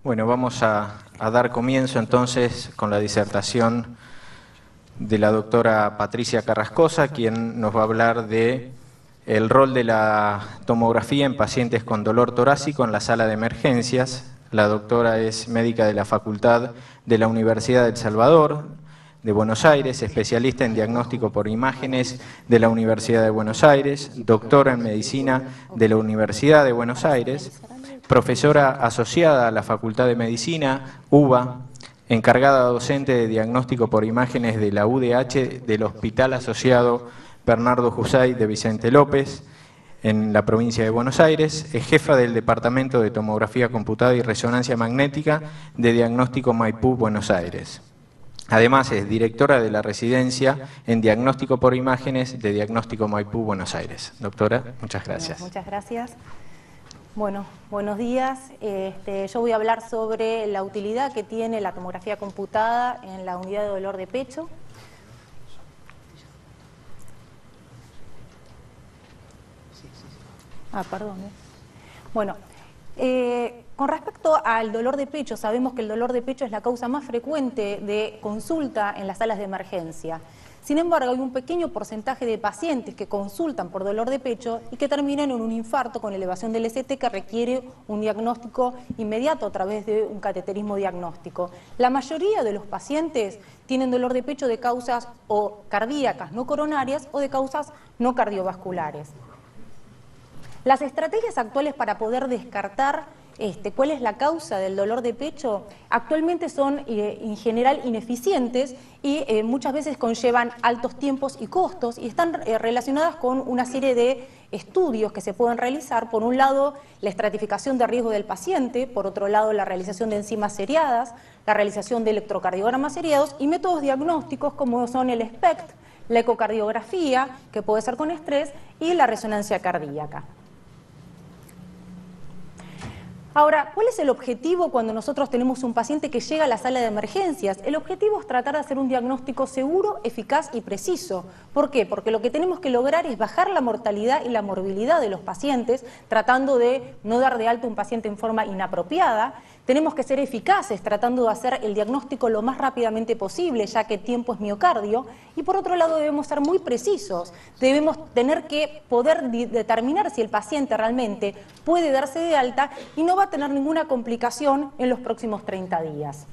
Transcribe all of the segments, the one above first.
Bueno, vamos a dar comienzo entonces con la disertación de la doctora Patricia Carrascosa, quien nos va a hablar de el rol de la tomografía en pacientes con dolor torácico en la sala de emergencias. La doctora es médica de la Facultad de la Universidad de El Salvador, de Buenos Aires, especialista en diagnóstico por imágenes de la Universidad de Buenos Aires, doctora en medicina de la Universidad de Buenos Aires, profesora asociada a la Facultad de Medicina, UBA, encargada docente de diagnóstico por imágenes de la UDH del Hospital Asociado Bernardo Husay de Vicente López, en la provincia de Buenos Aires, es jefa del Departamento de Tomografía Computada y Resonancia Magnética de Diagnóstico Maipú, Buenos Aires. Además, es directora de la residencia en diagnóstico por imágenes de Diagnóstico Maipú, Buenos Aires. Doctora, muchas gracias. Bueno, muchas gracias. Bueno, buenos días. Yo voy a hablar sobre la utilidad que tiene la tomografía computada en la unidad de dolor de pecho. Perdón. Bueno, con respecto al dolor de pecho, sabemos que el dolor de pecho es la causa más frecuente de consulta en las salas de emergencia. Sin embargo, hay un pequeño porcentaje de pacientes que consultan por dolor de pecho y que terminan en un infarto con elevación del ST que requiere un diagnóstico inmediato a través de un cateterismo diagnóstico. La mayoría de los pacientes tienen dolor de pecho de causas o cardíacas no coronarias o de causas no cardiovasculares. Las estrategias actuales para poder descartar cuál es la causa del dolor de pecho actualmente son en general ineficientes y muchas veces conllevan altos tiempos y costos y están relacionadas con una serie de estudios que se pueden realizar. Por un lado, la estratificación de riesgo del paciente, por otro lado, la realización de enzimas seriadas, la realización de electrocardiogramas seriados y métodos diagnósticos como son el SPECT, la ecocardiografía, que puede ser con estrés, y la resonancia cardíaca. Ahora, ¿cuál es el objetivo cuando nosotros tenemos un paciente que llega a la sala de emergencias? El objetivo es tratar de hacer un diagnóstico seguro, eficaz y preciso. ¿Por qué? Porque lo que tenemos que lograr es bajar la mortalidad y la morbilidad de los pacientes, tratando de no dar de alta a un paciente en forma inapropiada. Tenemos que ser eficaces tratando de hacer el diagnóstico lo más rápidamente posible, ya que tiempo es miocardio. Y por otro lado debemos ser muy precisos. Debemos tener que poder determinar si el paciente realmente puede darse de alta y no va a tener ninguna complicación en los próximos 30 días.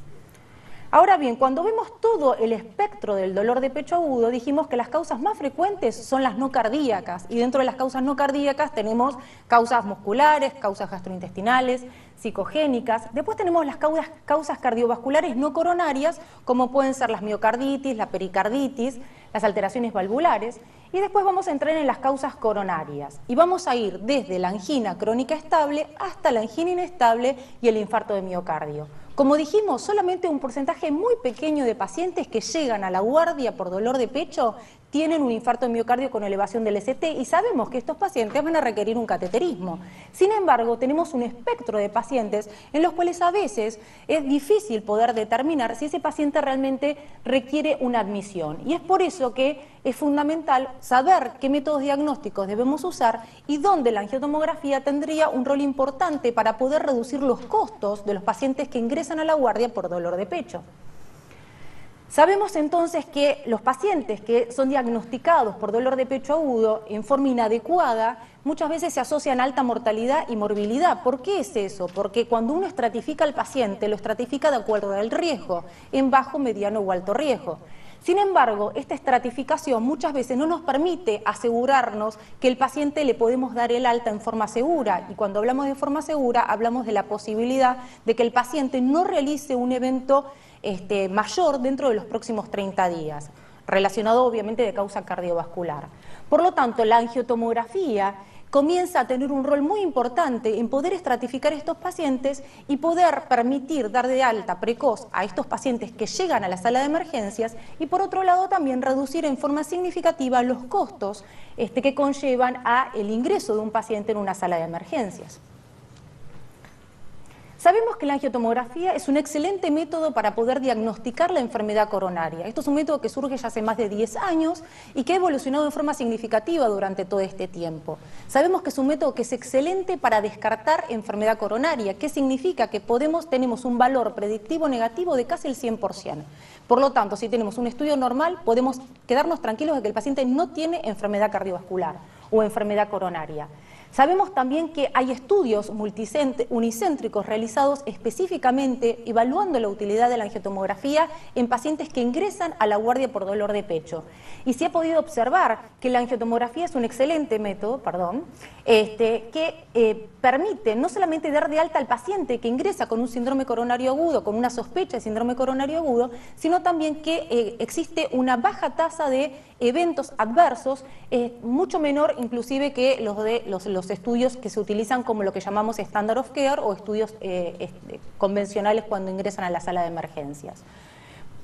Ahora bien, cuando vemos todo el espectro del dolor de pecho agudo, dijimos que las causas más frecuentes son las no cardíacas, y dentro de las causas no cardíacas tenemos causas musculares, causas gastrointestinales, psicogénicas. Después tenemos las causas cardiovasculares no coronarias, como pueden ser las miocarditis, la pericarditis, las alteraciones valvulares, y después vamos a entrar en las causas coronarias, y vamos a ir desde la angina crónica estable hasta la angina inestable y el infarto de miocardio. Como dijimos, solamente un porcentaje muy pequeño de pacientes que llegan a la guardia por dolor de pecho tienen un infarto de miocardio con elevación del ST y sabemos que estos pacientes van a requerir un cateterismo. Sin embargo, tenemos un espectro de pacientes en los cuales a veces es difícil poder determinar si ese paciente realmente requiere una admisión. Y es por eso que es fundamental saber qué métodos diagnósticos debemos usar y dónde la angiotomografía tendría un rol importante para poder reducir los costos de los pacientes que ingresan a la guardia por dolor de pecho. Sabemos entonces que los pacientes que son diagnosticados por dolor de pecho agudo en forma inadecuada muchas veces se asocian a alta mortalidad y morbilidad. ¿Por qué es eso? Porque cuando uno estratifica al paciente, lo estratifica de acuerdo al riesgo, en bajo, mediano o alto riesgo. Sin embargo, esta estratificación muchas veces no nos permite asegurarnos que el paciente le podemos dar el alta en forma segura. Y cuando hablamos de forma segura, hablamos de la posibilidad de que el paciente no realice un evento mayor dentro de los próximos 30 días, relacionado obviamente de causa cardiovascular. Por lo tanto, la angiotomografía comienza a tener un rol muy importante en poder estratificar estos pacientes y poder permitir dar de alta precoz a estos pacientes que llegan a la sala de emergencias y por otro lado también reducir en forma significativa los costos que conllevan a el ingreso de un paciente en una sala de emergencias. Sabemos que la angiotomografía es un excelente método para poder diagnosticar la enfermedad coronaria. Esto es un método que surge ya hace más de 10 años y que ha evolucionado de forma significativa durante todo este tiempo. Sabemos que es un método que es excelente para descartar enfermedad coronaria, que significa que tenemos un valor predictivo negativo de casi el 100%. Por lo tanto, si tenemos un estudio normal, podemos quedarnos tranquilos de que el paciente no tiene enfermedad cardiovascular o enfermedad coronaria. Sabemos también que hay estudios unicéntricos realizados específicamente evaluando la utilidad de la angiotomografía en pacientes que ingresan a la guardia por dolor de pecho. Y se ha podido observar que la angiotomografía es un excelente método, que permite no solamente dar de alta al paciente que ingresa con un síndrome coronario agudo, con una sospecha de síndrome coronario agudo, sino también que existe una baja tasa de eventos adversos, mucho menor inclusive que los estudios que se utilizan como lo que llamamos standard of care o estudios convencionales cuando ingresan a la sala de emergencias.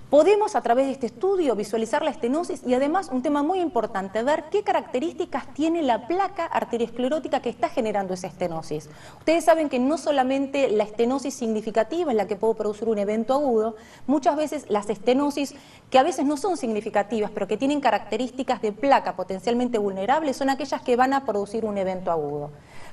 Podemos a través de este estudio visualizar la estenosis y además un tema muy importante, ver qué características tiene la placa arteriosclerótica que está generando esa estenosis. Ustedes saben que no solamente la estenosis significativa es la que puede producir un evento agudo, muchas veces las estenosis que a veces no son significativas pero que tienen características de placa potencialmente vulnerables son aquellas que van a producir un evento agudo.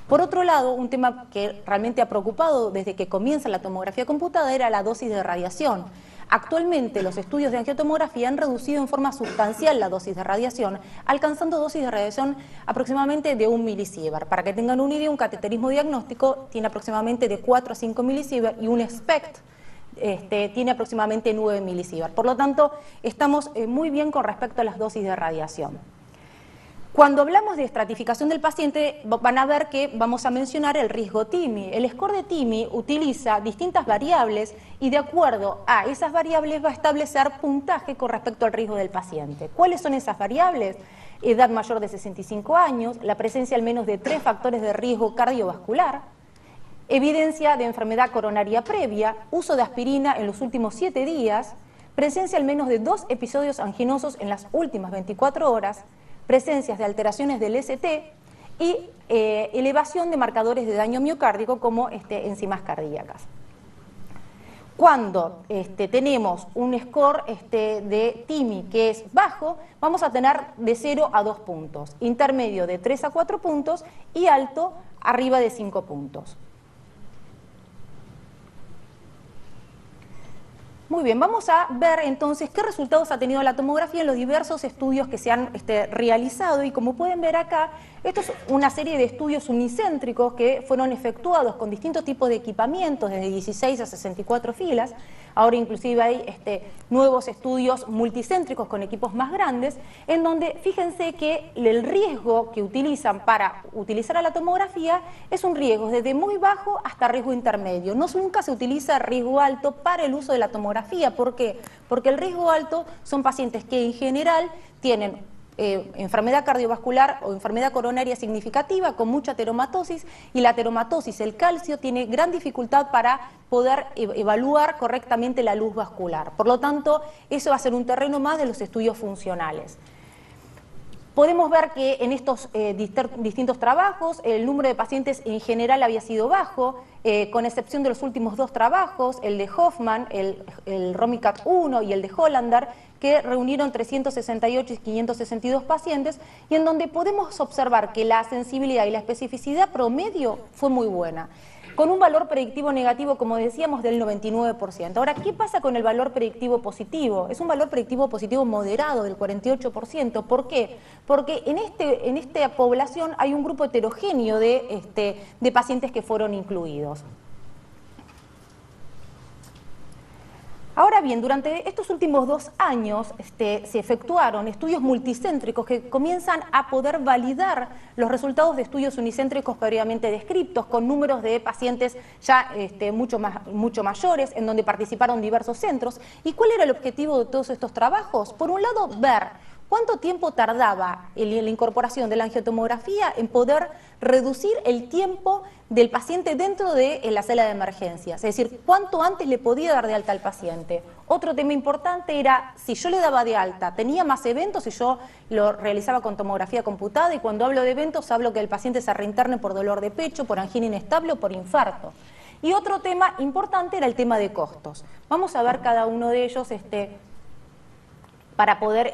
Por otro lado, un tema que realmente ha preocupado desde que comienza la tomografía computada era la dosis de radiación. Actualmente los estudios de angiotomografía han reducido en forma sustancial la dosis de radiación, alcanzando dosis de radiación aproximadamente de 1 milisievert. Para que tengan una idea, un cateterismo diagnóstico tiene aproximadamente de 4 a 5 milisievert y un SPECT tiene aproximadamente 9 milisievert. Por lo tanto, estamos muy bien con respecto a las dosis de radiación. Cuando hablamos de estratificación del paciente, van a ver que vamos a mencionar el riesgo TIMI. El score de TIMI utiliza distintas variables y de acuerdo a esas variables va a establecer puntaje con respecto al riesgo del paciente. ¿Cuáles son esas variables? Edad mayor de 65 años, la presencia al menos de 3 factores de riesgo cardiovascular, evidencia de enfermedad coronaria previa, uso de aspirina en los últimos 7 días, presencia al menos de 2 episodios anginosos en las últimas 24 horas, presencias de alteraciones del ST y elevación de marcadores de daño miocárdico como enzimas cardíacas. Cuando tenemos un score de TIMI que es bajo, vamos a tener de 0 a 2 puntos, intermedio de 3 a 4 puntos y alto arriba de 5 puntos. Muy bien, vamos a ver entonces qué resultados ha tenido la tomografía en los diversos estudios que se han realizado y como pueden ver acá, esto es una serie de estudios unicéntricos que fueron efectuados con distintos tipos de equipamientos, desde 16 a 64 filas. Ahora inclusive hay nuevos estudios multicéntricos con equipos más grandes, en donde fíjense que el riesgo que utilizan para utilizar a la tomografía es un riesgo desde muy bajo hasta riesgo intermedio. Nunca se utiliza riesgo alto para el uso de la tomografía. ¿Por qué? Porque el riesgo alto son pacientes que en general tienen enfermedad cardiovascular o enfermedad coronaria significativa con mucha ateromatosis y la ateromatosis, el calcio, tiene gran dificultad para poder evaluar correctamente la luz vascular. Por lo tanto, eso va a ser un terreno más de los estudios funcionales. Podemos ver que en estos distintos trabajos el número de pacientes en general había sido bajo, con excepción de los últimos 2 trabajos, el de Hoffman, el ROMICAT 1 y el de Hollander, que reunieron 368 y 562 pacientes y en donde podemos observar que la sensibilidad y la especificidad promedio fue muy buena, con un valor predictivo negativo, como decíamos, del 99%. Ahora, ¿qué pasa con el valor predictivo positivo? Es un valor predictivo positivo moderado del 48%. ¿Por qué? Porque en esta población hay un grupo heterogéneo de pacientes que fueron incluidos. Ahora bien, durante estos últimos 2 años se efectuaron estudios multicéntricos que comienzan a poder validar los resultados de estudios unicéntricos previamente descritos, con números de pacientes ya mucho mayores, en donde participaron diversos centros. ¿Y cuál era el objetivo de todos estos trabajos? Por un lado, ver cuánto tiempo tardaba la incorporación de la angiotomografía en poder reducir el tiempo del paciente dentro de la sala de emergencias, es decir, cuánto antes le podía dar de alta al paciente. Otro tema importante era si yo le daba de alta, tenía más eventos si yo lo realizaba con tomografía computada, y cuando hablo de eventos hablo que el paciente se reinterne por dolor de pecho, por angina inestable o por infarto. Y otro tema importante era el tema de costos. Vamos a ver cada uno de ellos para poder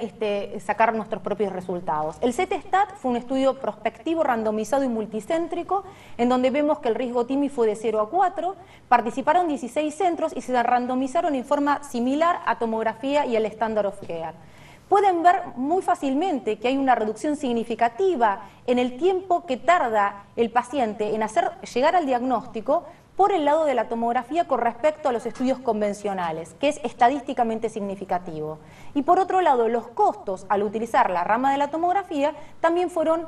sacar nuestros propios resultados. El CETESTAT fue un estudio prospectivo, randomizado y multicéntrico, en donde vemos que el riesgo TIMI fue de 0 a 4, participaron 16 centros y se randomizaron en forma similar a tomografía y al Standard of Care. Pueden ver muy fácilmente que hay una reducción significativa en el tiempo que tarda el paciente en llegar al diagnóstico por el lado de la tomografía con respecto a los estudios convencionales, que es estadísticamente significativo. Y por otro lado, los costos al utilizar la rama de la tomografía también fueron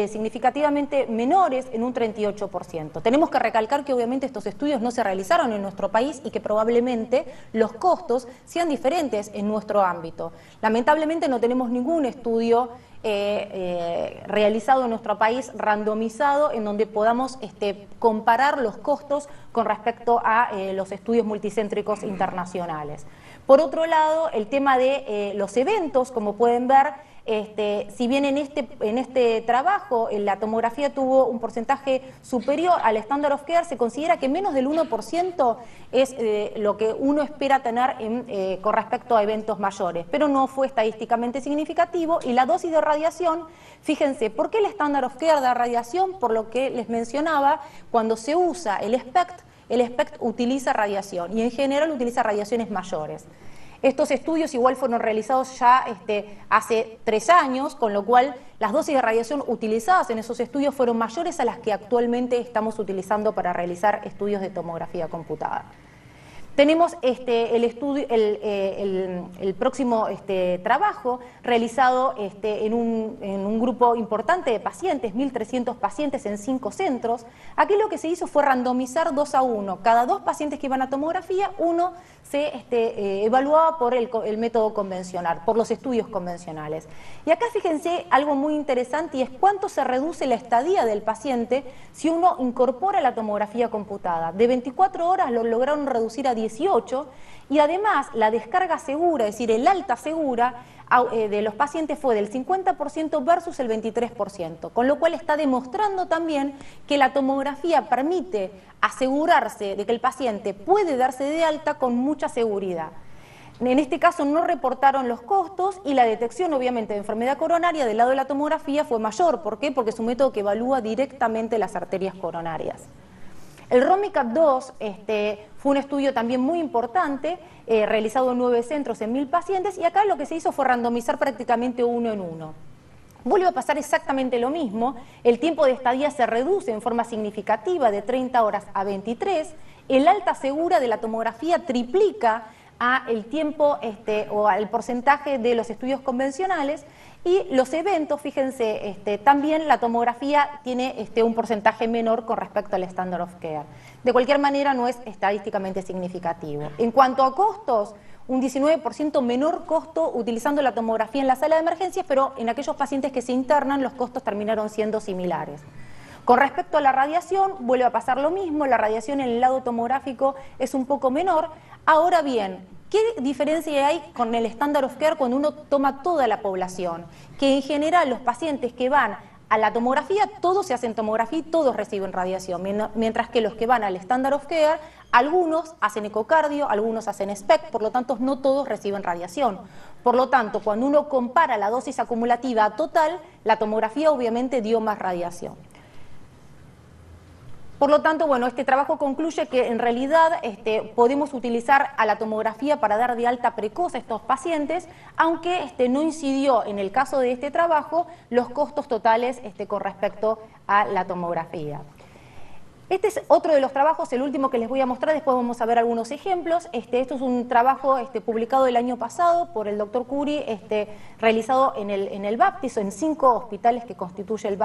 significativamente menores en un 38%. Tenemos que recalcar que obviamente estos estudios no se realizaron en nuestro país y que probablemente los costos sean diferentes en nuestro ámbito. Lamentablemente no tenemos ningún estudio realizado en nuestro país, randomizado, en donde podamos comparar los costos con respecto a los estudios multicéntricos internacionales. Por otro lado, el tema de los eventos, como pueden ver, si bien en este trabajo la tomografía tuvo un porcentaje superior al Standard of Care, se considera que menos del 1% es lo que uno espera tener con respecto a eventos mayores, pero no fue estadísticamente significativo. Y la dosis de radiación, fíjense, ¿por qué el Standard of Care da radiación? Por lo que les mencionaba, cuando se usa el SPECT utiliza radiación y en general utiliza radiaciones mayores. Estos estudios igual fueron realizados ya hace 3 años, con lo cual las dosis de radiación utilizadas en esos estudios fueron mayores a las que actualmente estamos utilizando para realizar estudios de tomografía computada. Tenemos el próximo trabajo realizado en un grupo importante de pacientes, 1.300 pacientes en 5 centros. Aquí lo que se hizo fue randomizar 2 a 1. Cada 2 pacientes que iban a tomografía, uno se evaluaba por el método convencional, por los estudios convencionales. Y acá fíjense algo muy interesante, y es cuánto se reduce la estadía del paciente si uno incorpora la tomografía computada. De 24 horas lo lograron reducir a 18, y además la descarga segura, es decir, el alta segura de los pacientes fue del 50% versus el 23%, con lo cual está demostrando también que la tomografía permite asegurarse de que el paciente puede darse de alta con mucha seguridad. En este caso no reportaron los costos y la detección obviamente de enfermedad coronaria del lado de la tomografía fue mayor. ¿Por qué? Porque es un método que evalúa directamente las arterias coronarias. El ROMICAP-2 fue un estudio también muy importante, realizado en 9 centros en 1.000 pacientes, y acá lo que se hizo fue randomizar prácticamente 1 en 1. Vuelve a pasar exactamente lo mismo, el tiempo de estadía se reduce en forma significativa de 30 horas a 23, el alta segura de la tomografía triplica el tiempo o al porcentaje de los estudios convencionales, y los eventos, fíjense, también la tomografía tiene un porcentaje menor con respecto al Standard of Care. De cualquier manera no es estadísticamente significativo. En cuanto a costos, un 19% menor costo utilizando la tomografía en la sala de emergencias, pero en aquellos pacientes que se internan los costos terminaron siendo similares. Con respecto a la radiación, vuelve a pasar lo mismo, la radiación en el lado tomográfico es un poco menor. Ahora bien, ¿qué diferencia hay con el Standard of Care cuando uno toma toda la población? Que en general los pacientes que van a la tomografía, todos se hacen tomografía y todos reciben radiación, mientras que los que van al Standard of Care, algunos hacen ecocardio, algunos hacen SPECT, por lo tanto no todos reciben radiación. Por lo tanto, cuando uno compara la dosis acumulativa total, la tomografía obviamente dio más radiación. Por lo tanto, bueno, este trabajo concluye que en realidad podemos utilizar a la tomografía para dar de alta precoz a estos pacientes, aunque no incidió en el caso de este trabajo los costos totales con respecto a la tomografía. Este es otro de los trabajos, el último que les voy a mostrar, después vamos a ver algunos ejemplos. Esto es un trabajo publicado el año pasado por el doctor Curi, realizado en el Baptist, en 5 hospitales que constituye el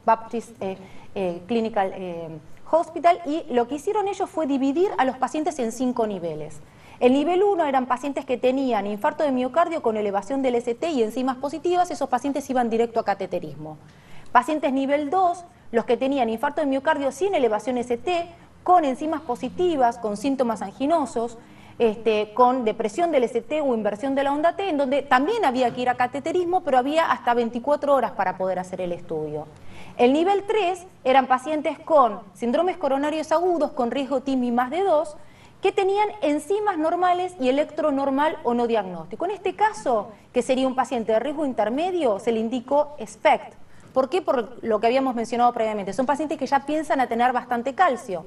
Baptist Clinical Hospital, y lo que hicieron ellos fue dividir a los pacientes en 5 niveles. El nivel 1 eran pacientes que tenían infarto de miocardio con elevación del ST y enzimas positivas, esos pacientes iban directo a cateterismo. Pacientes nivel 2, los que tenían infarto de miocardio sin elevación ST, con enzimas positivas, con síntomas anginosos, con depresión del ST o inversión de la onda T, en donde también había que ir a cateterismo, pero había hasta 24 horas para poder hacer el estudio. El nivel 3 eran pacientes con síndromes coronarios agudos con riesgo TIMI más de 2, que tenían enzimas normales y electro normal o no diagnóstico. En este caso, que sería un paciente de riesgo intermedio, se le indicó SPECT. ¿Por qué? Por lo que habíamos mencionado previamente. Son pacientes que ya piensan a tener bastante calcio.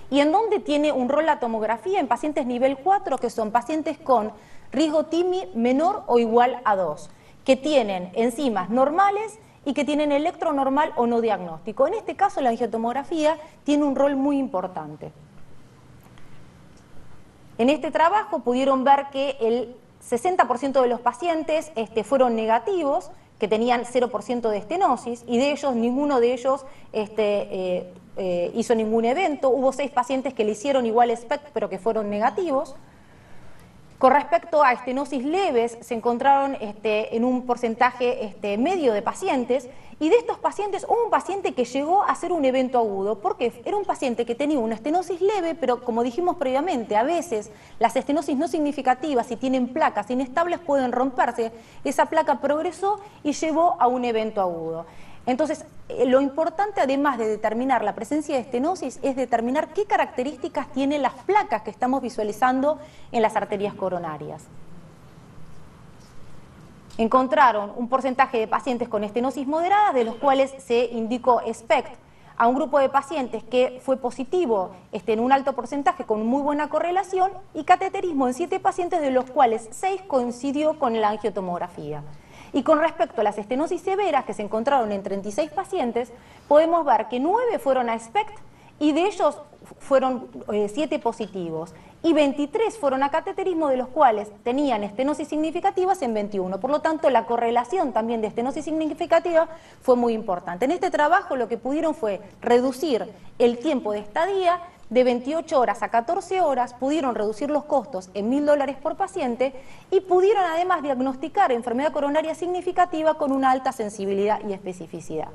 ¿Y en dónde tiene un rol la tomografía? En pacientes nivel 4, que son pacientes con riesgo TIMI menor o igual a 2, que tienen enzimas normales y que tienen electro normal o no diagnóstico. En este caso, la angiotomografía tiene un rol muy importante. En este trabajo pudieron ver que el 60% de los pacientes fueron negativos, que tenían 0% de estenosis, y de ellos, ninguno de ellos hizo ningún evento. Hubo 6 pacientes que le hicieron igual SPECT, pero que fueron negativos. Con respecto a estenosis leves, se encontraron en un porcentaje medio de pacientes, y de estos pacientes hubo un paciente que llegó a hacer un evento agudo, porque era un paciente que tenía una estenosis leve, pero como dijimos previamente, a veces las estenosis no significativas, si tienen placas inestables, pueden romperse. Esa placa progresó y llevó a un evento agudo. Entonces, lo importante, además de determinar la presencia de estenosis, es determinar qué características tienen las placas que estamos visualizando en las arterias coronarias. Encontraron un porcentaje de pacientes con estenosis moderada, de los cuales se indicó SPECT, a un grupo de pacientes que fue positivo en un alto porcentaje con muy buena correlación, y cateterismo en 7 pacientes, de los cuales 6 coincidió con la angiotomografía. Y con respecto a las estenosis severas, que se encontraron en 36 pacientes, podemos ver que 9 fueron a SPECT, y de ellos fueron 7 positivos, y 23 fueron a cateterismo, de los cuales tenían estenosis significativas en 21. Por lo tanto, la correlación también de estenosis significativa fue muy importante. En este trabajo lo que pudieron fue reducir el tiempo de estadía de 28 horas a 14 horas, pudieron reducir los costos en $1000 por paciente, y pudieron además diagnosticar enfermedad coronaria significativa con una alta sensibilidad y especificidad.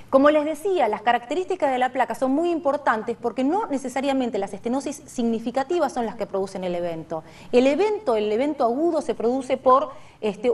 Como les decía, las características de la placa son muy importantes, porque no necesariamente las estenosis significativas son las que producen el evento. El evento agudo se produce por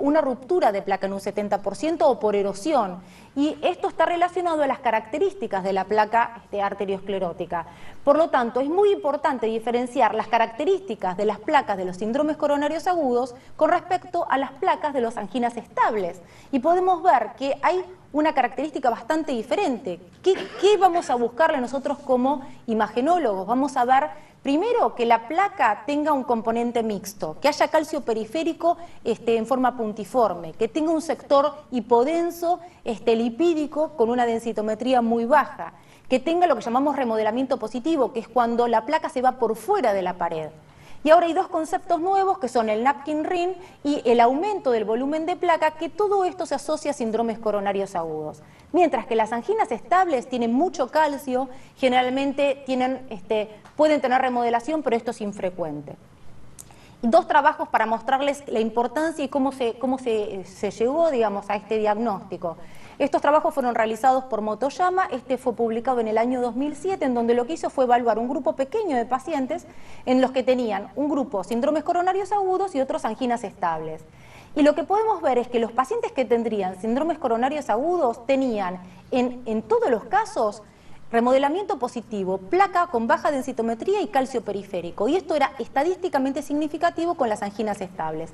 una ruptura de placa en un 70% o por erosión. Y esto está relacionado a las características de la placa arteriosclerótica. Por lo tanto, es muy importante diferenciar las características de las placas de los síndromes coronarios agudos con respecto a las placas de las anginas estables. Y podemos ver que hay una característica bastante diferente. ¿Qué vamos a buscarle nosotros como imagenólogos? Vamos a ver, primero, que la placa tenga un componente mixto, que haya calcio periférico en forma puntiforme, que tenga un sector hipodenso lipídico con una densitometría muy baja, que tenga lo que llamamos remodelamiento positivo, que es cuando la placa se va por fuera de la pared. Y ahora hay 2 conceptos nuevos, que son el napkin ring y el aumento del volumen de placa, que todo esto se asocia a síndromes coronarios agudos. Mientras que las anginas estables tienen mucho calcio, generalmente pueden tener remodelación, pero esto es infrecuente. 2 trabajos para mostrarles la importancia y cómo se llegó, digamos, a este diagnóstico. Estos trabajos fueron realizados por Motoyama, fue publicado en el año 2007, en donde lo que hizo fue evaluar un grupo pequeño de pacientes en los que tenían un grupo síndromes coronarios agudos y otros anginas estables. Y lo que podemos ver es que los pacientes que tendrían síndromes coronarios agudos tenían, en todos los casos, remodelamiento positivo, placa con baja densitometría y calcio periférico. Y esto era estadísticamente significativo con las anginas estables.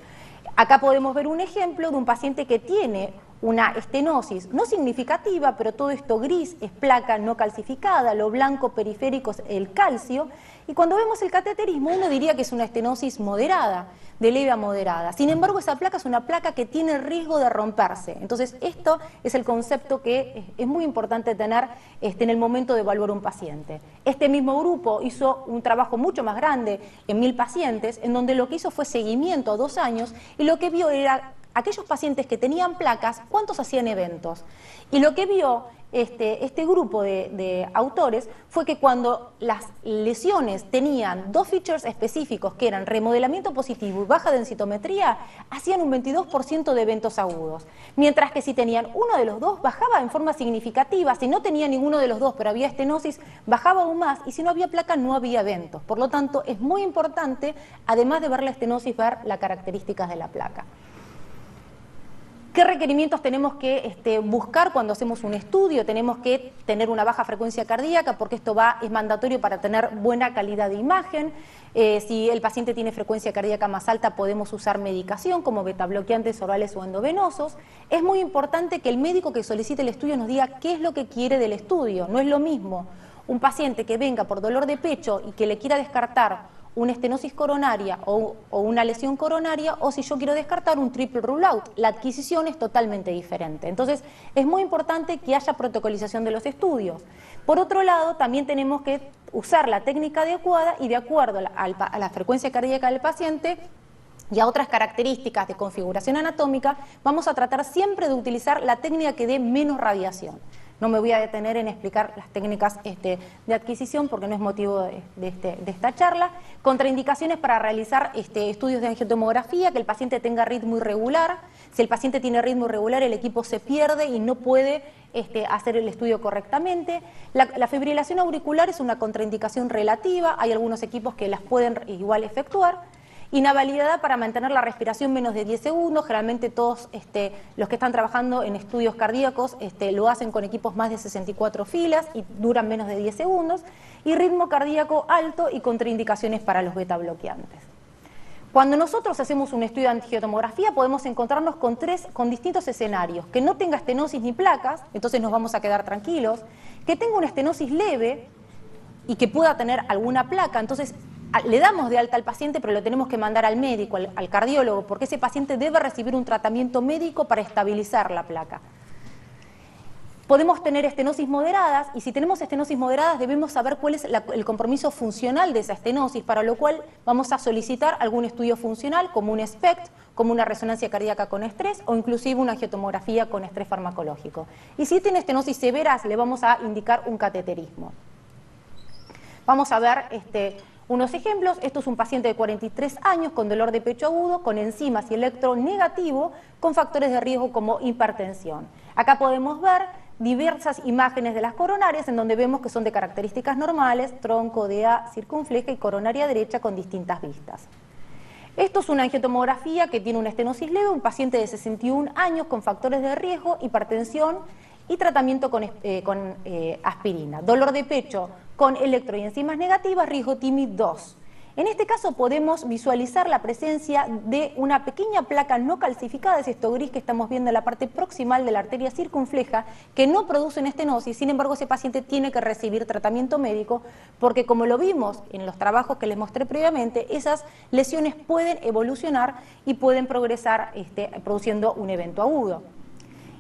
Acá podemos ver un ejemplo de un paciente que tiene una estenosis no significativa, pero todo esto gris es placa no calcificada, lo blanco periférico es el calcio, y cuando vemos el cateterismo uno diría que es una estenosis moderada, de leve a moderada. Sin embargo, esa placa es una placa que tiene riesgo de romperse. Entonces, esto es el concepto que es muy importante tener en el momento de evaluar un paciente. Este mismo grupo hizo un trabajo mucho más grande en 1000 pacientes, en donde lo que hizo fue seguimiento a 2 años, y lo que vio era aquellos pacientes que tenían placas, cuántos hacían eventos. Y lo que vio este grupo de autores fue que cuando las lesiones tenían 2 features específicos, que eran remodelamiento positivo y baja densitometría, hacían un 22% de eventos agudos. Mientras que si tenían uno de los 2, bajaba en forma significativa. Si no tenía ninguno de los 2, pero había estenosis, bajaba aún más. Y si no había placa, no había eventos. Por lo tanto, es muy importante, además de ver la estenosis, ver las características de la placa. ¿Qué requerimientos tenemos que buscar cuando hacemos un estudio? Tenemos que tener una baja frecuencia cardíaca porque esto es mandatorio para tener buena calidad de imagen. Si el paciente tiene frecuencia cardíaca más alta podemos usar medicación como betabloqueantes orales o endovenosos. Es muy importante que el médico que solicite el estudio nos diga qué es lo que quiere del estudio. No es lo mismo un paciente que venga por dolor de pecho y que le quiera descartar una estenosis coronaria o una lesión coronaria, o si yo quiero descartar un triple rule out. La adquisición es totalmente diferente. Entonces, es muy importante que haya protocolización de los estudios. Por otro lado, también tenemos que usar la técnica adecuada y de acuerdo a la frecuencia cardíaca del paciente y a otras características de configuración anatómica, vamos a tratar siempre de utilizar la técnica que dé menos radiación. No me voy a detener en explicar las técnicas de adquisición porque no es motivo de esta charla. Contraindicaciones para realizar estudios de angiotomografía, que el paciente tenga ritmo irregular. Si el paciente tiene ritmo irregular, el equipo se pierde y no puede hacer el estudio correctamente. La fibrilación auricular es una contraindicación relativa, hay algunos equipos que las pueden igual efectuar. Inhabilidad para mantener la respiración menos de 10 segundos, generalmente todos los que están trabajando en estudios cardíacos lo hacen con equipos más de 64 filas y duran menos de 10 segundos, y ritmo cardíaco alto y contraindicaciones para los betabloqueantes. Cuando nosotros hacemos un estudio de angiotomografía podemos encontrarnos con distintos escenarios: que no tenga estenosis ni placas, entonces nos vamos a quedar tranquilos; que tenga una estenosis leve y que pueda tener alguna placa, entonces le damos de alta al paciente, pero lo tenemos que mandar al médico, al cardiólogo, porque ese paciente debe recibir un tratamiento médico para estabilizar la placa. Podemos tener estenosis moderadas, y si tenemos estenosis moderadas debemos saber cuál es el compromiso funcional de esa estenosis, para lo cual vamos a solicitar algún estudio funcional, como un SPECT, como una resonancia cardíaca con estrés, o inclusive una angiotomografía con estrés farmacológico. Y si tiene estenosis severas, le vamos a indicar un cateterismo. Vamos a ver unos ejemplos. Esto es un paciente de 43 años con dolor de pecho agudo, con enzimas y electro negativo, con factores de riesgo como hipertensión. Acá podemos ver diversas imágenes de las coronarias en donde vemos que son de características normales: tronco, DA, circunfleja y coronaria derecha con distintas vistas. Esto es una angiotomografía que tiene una estenosis leve, un paciente de 61 años con factores de riesgo, hipertensión y tratamiento con aspirina. Dolor de pecho con electro y enzimas negativas, riesgo TIMI 2. En este caso podemos visualizar la presencia de una pequeña placa no calcificada, es esto gris que estamos viendo en la parte proximal de la arteria circunfleja, que no produce una estenosis. Sin embargo, ese paciente tiene que recibir tratamiento médico porque, como lo vimos en los trabajos que les mostré previamente, esas lesiones pueden evolucionar y pueden progresar produciendo un evento agudo.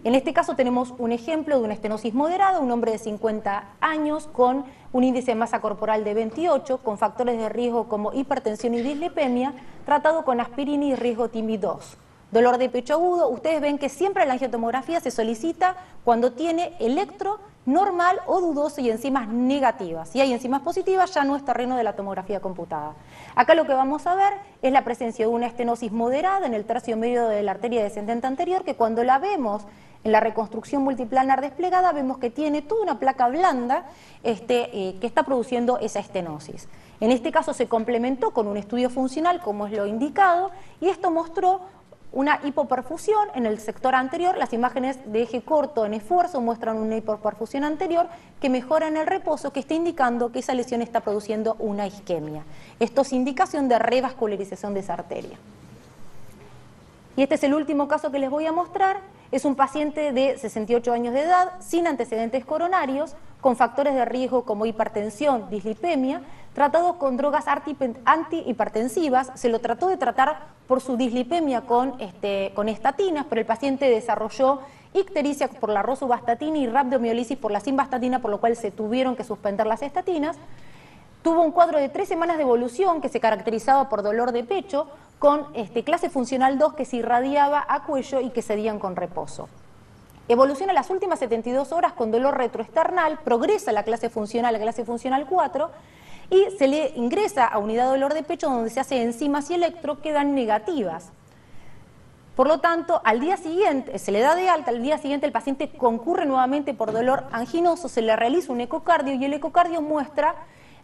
En este caso tenemos un ejemplo de una estenosis moderada, un hombre de 50 años con un índice de masa corporal de 28, con factores de riesgo como hipertensión y dislipemia, tratado con aspirina y riesgo TIMI 2. Dolor de pecho agudo, ustedes ven que siempre la angiotomografía se solicita cuando tiene electro normal o dudoso y enzimas negativas. Si hay enzimas positivas ya no es terreno de la tomografía computada. Acá lo que vamos a ver es la presencia de una estenosis moderada en el tercio medio de la arteria descendente anterior, que cuando la vemos en la reconstrucción multiplanar desplegada vemos que tiene toda una placa blanda que está produciendo esa estenosis. En este caso se complementó con un estudio funcional como es lo indicado, y esto mostró una hipoperfusión en el sector anterior. Las imágenes de eje corto en esfuerzo muestran una hipoperfusión anterior que mejora en el reposo, que está indicando que esa lesión está produciendo una isquemia. Esto es indicación de revascularización de esa arteria. Y este es el último caso que les voy a mostrar. Es un paciente de 68 años de edad, sin antecedentes coronarios, con factores de riesgo como hipertensión, dislipemia, tratado con drogas antihipertensivas. Se lo trató de tratar por su dislipemia con estatinas, pero el paciente desarrolló ictericia por la rosuvastatina y rhabdomiolisis por la simvastatina, por lo cual se tuvieron que suspender las estatinas. Tuvo un cuadro de 3 semanas de evolución que se caracterizaba por dolor de pecho, con clase funcional 2 que se irradiaba a cuello y que cedían con reposo. Evoluciona las últimas 72 horas con dolor retroesternal, progresa la clase funcional 4, y se le ingresa a unidad de dolor de pecho donde se hace enzimas y electro que dan negativas. Por lo tanto, al día siguiente, se le da de alta, al día siguiente el paciente concurre nuevamente por dolor anginoso, se le realiza un ecocardio y el ecocardio muestra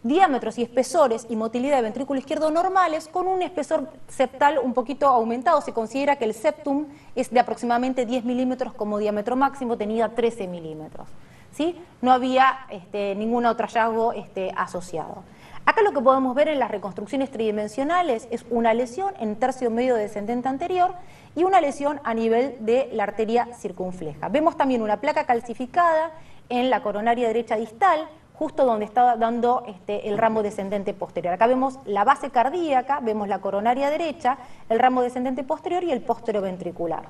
diámetros y espesores y motilidad de ventrículo izquierdo normales con un espesor septal un poquito aumentado. Se considera que el septum es de aproximadamente 10 milímetros como diámetro máximo, tenía 13 milímetros. ¿Sí? No había ningún otro hallazgo asociado. Acá lo que podemos ver en las reconstrucciones tridimensionales es una lesión en tercio medio descendente anterior y una lesión a nivel de la arteria circunfleja. Vemos también una placa calcificada en la coronaria derecha distal, justo donde estaba dando el ramo descendente posterior. Acá vemos la base cardíaca, vemos la coronaria derecha, el ramo descendente posterior y el posteroventricular.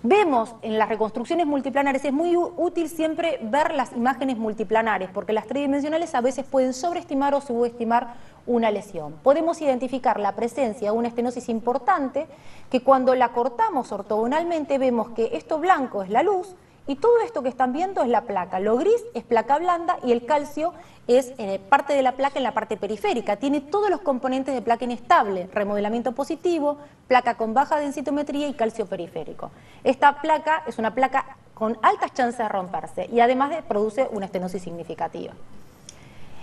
Vemos en las reconstrucciones multiplanares, es muy útil siempre ver las imágenes multiplanares, porque las tridimensionales a veces pueden sobreestimar o subestimar una lesión. Podemos identificar la presencia de una estenosis importante, que cuando la cortamos ortogonalmente vemos que esto blanco es la luz, y todo esto que están viendo es la placa. Lo gris es placa blanda y el calcio es parte de la placa en la parte periférica. Tiene todos los componentes de placa inestable, remodelamiento positivo, placa con baja densitometría y calcio periférico. Esta placa es una placa con altas chances de romperse y además produce una estenosis significativa.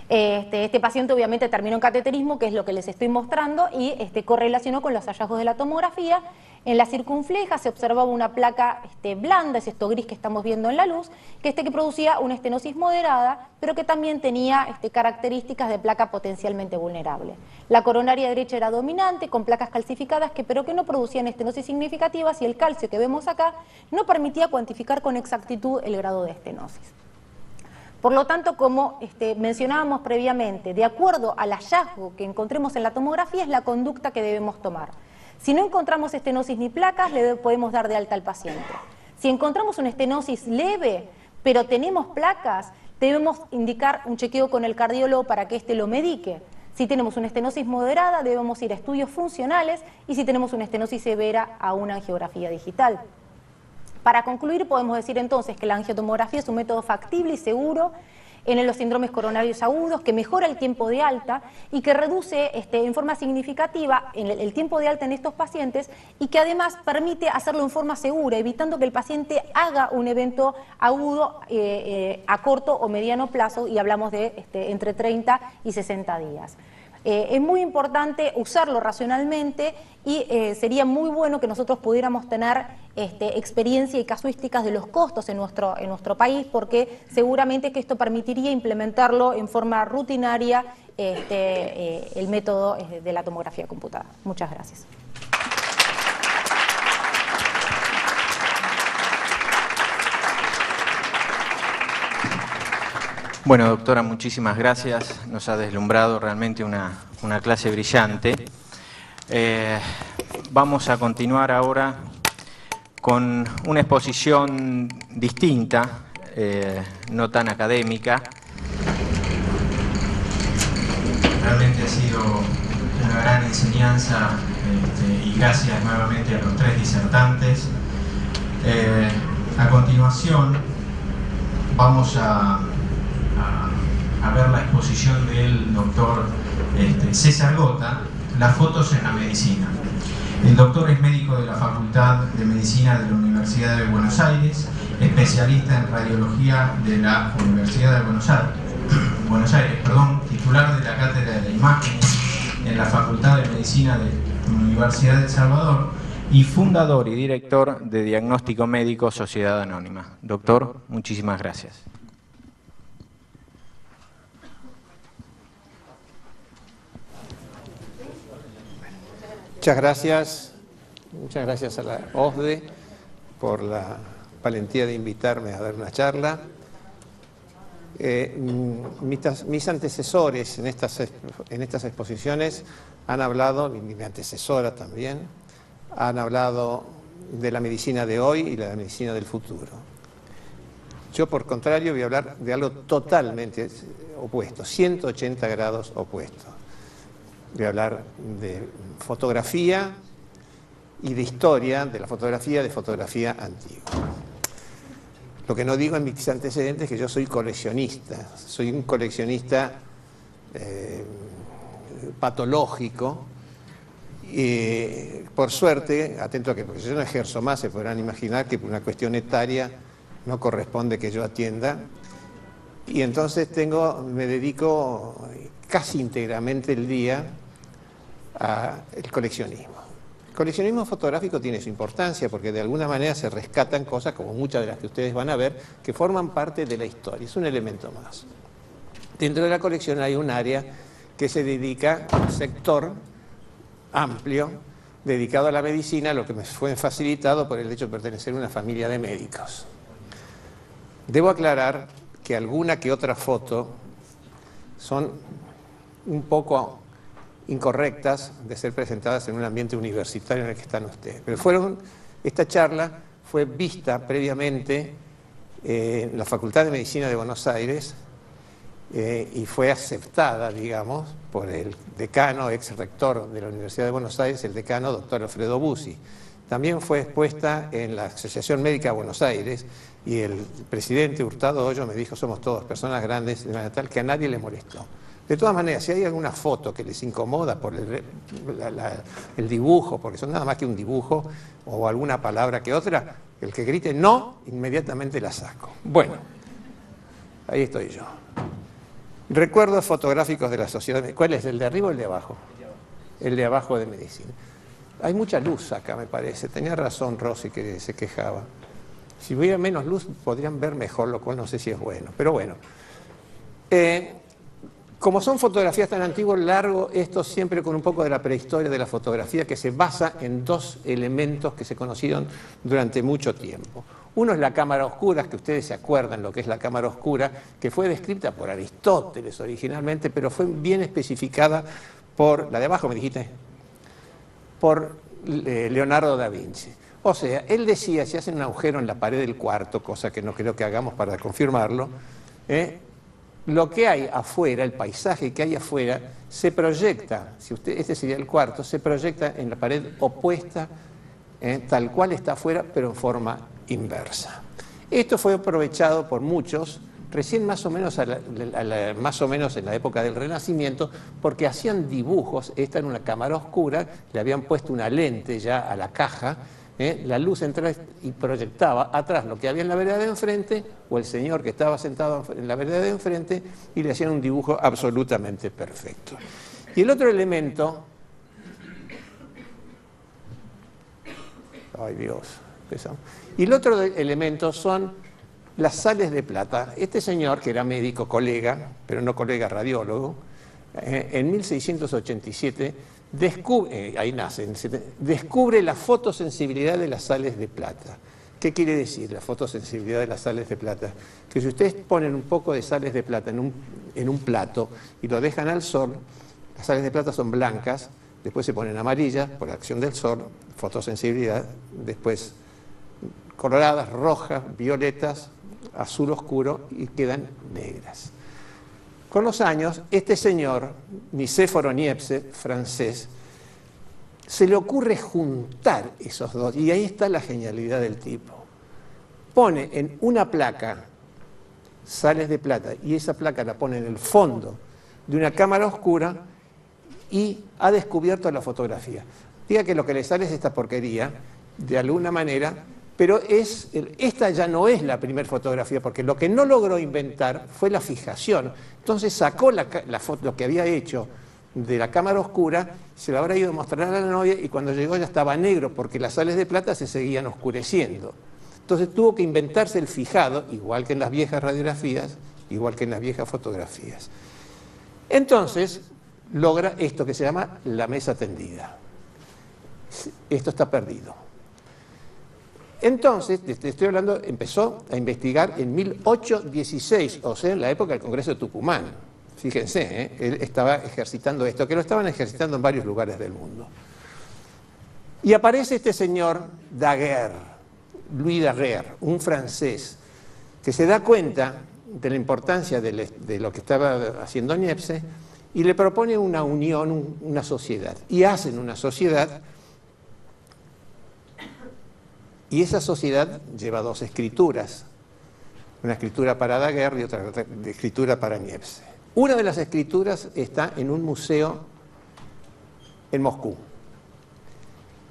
Este paciente obviamente terminó en cateterismo, que es lo que les estoy mostrando, y correlacionó con los hallazgos de la tomografía. En la circunfleja se observaba una placa blanda, es esto gris que estamos viendo en la luz, que producía una estenosis moderada, pero que también tenía características de placa potencialmente vulnerable. La coronaria derecha era dominante, con placas calcificadas, pero que no producían estenosis significativas, y el calcio que vemos acá no permitía cuantificar con exactitud el grado de estenosis. Por lo tanto, como mencionábamos previamente, de acuerdo al hallazgo que encontremos en la tomografía es la conducta que debemos tomar. Si no encontramos estenosis ni placas, le podemos dar de alta al paciente. Si encontramos una estenosis leve, pero tenemos placas, debemos indicar un chequeo con el cardiólogo para que lo medique. Si tenemos una estenosis moderada, debemos ir a estudios funcionales, y si tenemos una estenosis severa, a una angiografía digital. Para concluir, podemos decir entonces que la angiotomografía es un método factible y seguro en los síndromes coronarios agudos, que mejora el tiempo de alta y que reduce en forma significativa el tiempo de alta en estos pacientes, y que además permite hacerlo en forma segura, evitando que el paciente haga un evento agudo a corto o mediano plazo, y hablamos de entre 30 y 60 días. Es muy importante usarlo racionalmente, y sería muy bueno que nosotros pudiéramos tener experiencia y casuísticas de los costos en nuestro país, porque seguramente que esto permitiría implementarlo en forma rutinaria el método de la tomografía computada. Muchas gracias. Bueno, doctora, muchísimas gracias. Nos ha deslumbrado realmente una clase brillante. Vamos a continuar ahora con una exposición distinta, no tan académica. Realmente ha sido una gran enseñanza, y gracias nuevamente a los tres disertantes. A continuación vamos a ver la exposición del doctor César Gota, las fotos en la medicina. El doctor es médico de la Facultad de Medicina de la Universidad de Buenos Aires, especialista en radiología de la Universidad de Buenos Aires, titular de la Cátedra de la Imagen en la Facultad de Medicina de la Universidad de El Salvador y fundador y director de Diagnóstico Médico Sociedad Anónima. Doctor, muchísimas gracias. Muchas gracias a la OSDE por la valentía de invitarme a dar una charla. Mis antecesores en estas exposiciones han hablado, mi antecesora también, han hablado de la medicina de hoy y la medicina del futuro. Yo, por contrario, voy a hablar de algo totalmente opuesto, 180 grados opuesto. Voy a hablar de fotografía y de historia de la fotografía, de fotografía antigua. Lo que no digo en mis antecedentes es que yo soy coleccionista, soy un coleccionista patológico. Por suerte, atento a que, porque yo no ejerzo más, se podrán imaginar que por una cuestión etaria no corresponde que yo atienda. Y entonces me dedico casi íntegramente el día al coleccionismo. El coleccionismo fotográfico tiene su importancia porque de alguna manera se rescatan cosas, como muchas de las que ustedes van a ver, que forman parte de la historia. Es un elemento más. Dentro de la colección hay un área que se dedica a un sector amplio dedicado a la medicina, lo que me fue facilitado por el hecho de pertenecer a una familia de médicos. Debo aclarar que alguna que otra foto son un poco incorrectas de ser presentadas en un ambiente universitario en el que están ustedes. Pero esta charla fue vista previamente en la Facultad de Medicina de Buenos Aires y fue aceptada, digamos, por el decano, ex rector de la Universidad de Buenos Aires, el decano doctor Alfredo Bussi. También fue expuesta en la Asociación Médica de Buenos Aires y el presidente Hurtado Hoyo me dijo: somos todos personas grandes, de manera tal que a nadie le molestó. De todas maneras, si hay alguna foto que les incomoda por el dibujo, porque son nada más que un dibujo, o alguna palabra que otra, el que grite no, inmediatamente la saco. Bueno, ahí estoy yo. Recuerdos fotográficos de la sociedad. ¿Cuál es? ¿El de arriba o el de abajo? El de abajo de medicina. Hay mucha luz acá, me parece. Tenía razón Rosy, que se quejaba. Si hubiera menos luz podrían ver mejor, lo cual no sé si es bueno. Pero bueno. Como son fotografías tan antiguas, largo esto siempre con un poco de la prehistoria de la fotografía, que se basa en dos elementos que se conocieron durante mucho tiempo. Uno es la cámara oscura, que ustedes se acuerdan lo que es la cámara oscura, que fue descrita por Aristóteles originalmente, pero fue bien especificada por, la de abajo me dijiste, por Leonardo da Vinci. O sea, él decía, si hacen un agujero en la pared del cuarto, cosa que no creo que hagamos para confirmarlo, lo que hay afuera, el paisaje que hay afuera, se proyecta, si este sería el cuarto, se proyecta en la pared opuesta, tal cual está afuera, pero en forma inversa. Esto fue aprovechado por muchos, recién más o menos en la época del Renacimiento, porque hacían dibujos. Esta era una cámara oscura, le habían puesto una lente ya a la caja, la luz entraba y proyectaba atrás lo que había en la vereda de enfrente, o el señor que estaba sentado en la vereda de enfrente, y le hacían un dibujo absolutamente perfecto. Y el otro elemento, ay Dios, y el otro elemento son las sales de plata. Este señor, que era médico, colega, pero no colega radiólogo, en 1687 descubre la fotosensibilidad de las sales de plata. ¿Qué quiere decir la fotosensibilidad de las sales de plata? Que si ustedes ponen un poco de sales de plata en un plato y lo dejan al sol, las sales de plata son blancas, después se ponen amarillas por la acción del sol, fotosensibilidad, después coloradas, rojas, violetas, azul oscuro y quedan negras. Con los años, este señor, Nicéforo Niepce, francés, se le ocurre juntar esos dos, y ahí está la genialidad del tipo. Pone en una placa sales de plata, y esa placa la pone en el fondo de una cámara oscura, y ha descubierto la fotografía. Diga que lo que le sale es esta porquería, de alguna manera, pero esta ya no es la primera fotografía, porque lo que no logró inventar fue la fijación. Entonces sacó la foto, lo que había hecho de la cámara oscura, se lo habrá ido a mostrar a la novia, y cuando llegó ya estaba negro, porque las sales de plata se seguían oscureciendo. Entonces tuvo que inventarse el fijado, igual que en las viejas radiografías, igual que en las viejas fotografías. Entonces logra esto que se llama la mesa tendida. Esto está perdido. Entonces, te estoy hablando, empezó a investigar en 1816, o sea, en la época del Congreso de Tucumán. Fíjense, él estaba ejercitando esto, que lo estaban ejercitando en varios lugares del mundo. Y aparece este señor Daguerre, Louis Daguerre, un francés, que se da cuenta de la importancia de lo que estaba haciendo Niepce, y le propone una unión, una sociedad. Y hacen una sociedad. Y esa sociedad lleva dos escrituras, una escritura para Daguerre y otra escritura para Niepce. Una de las escrituras está en un museo en Moscú.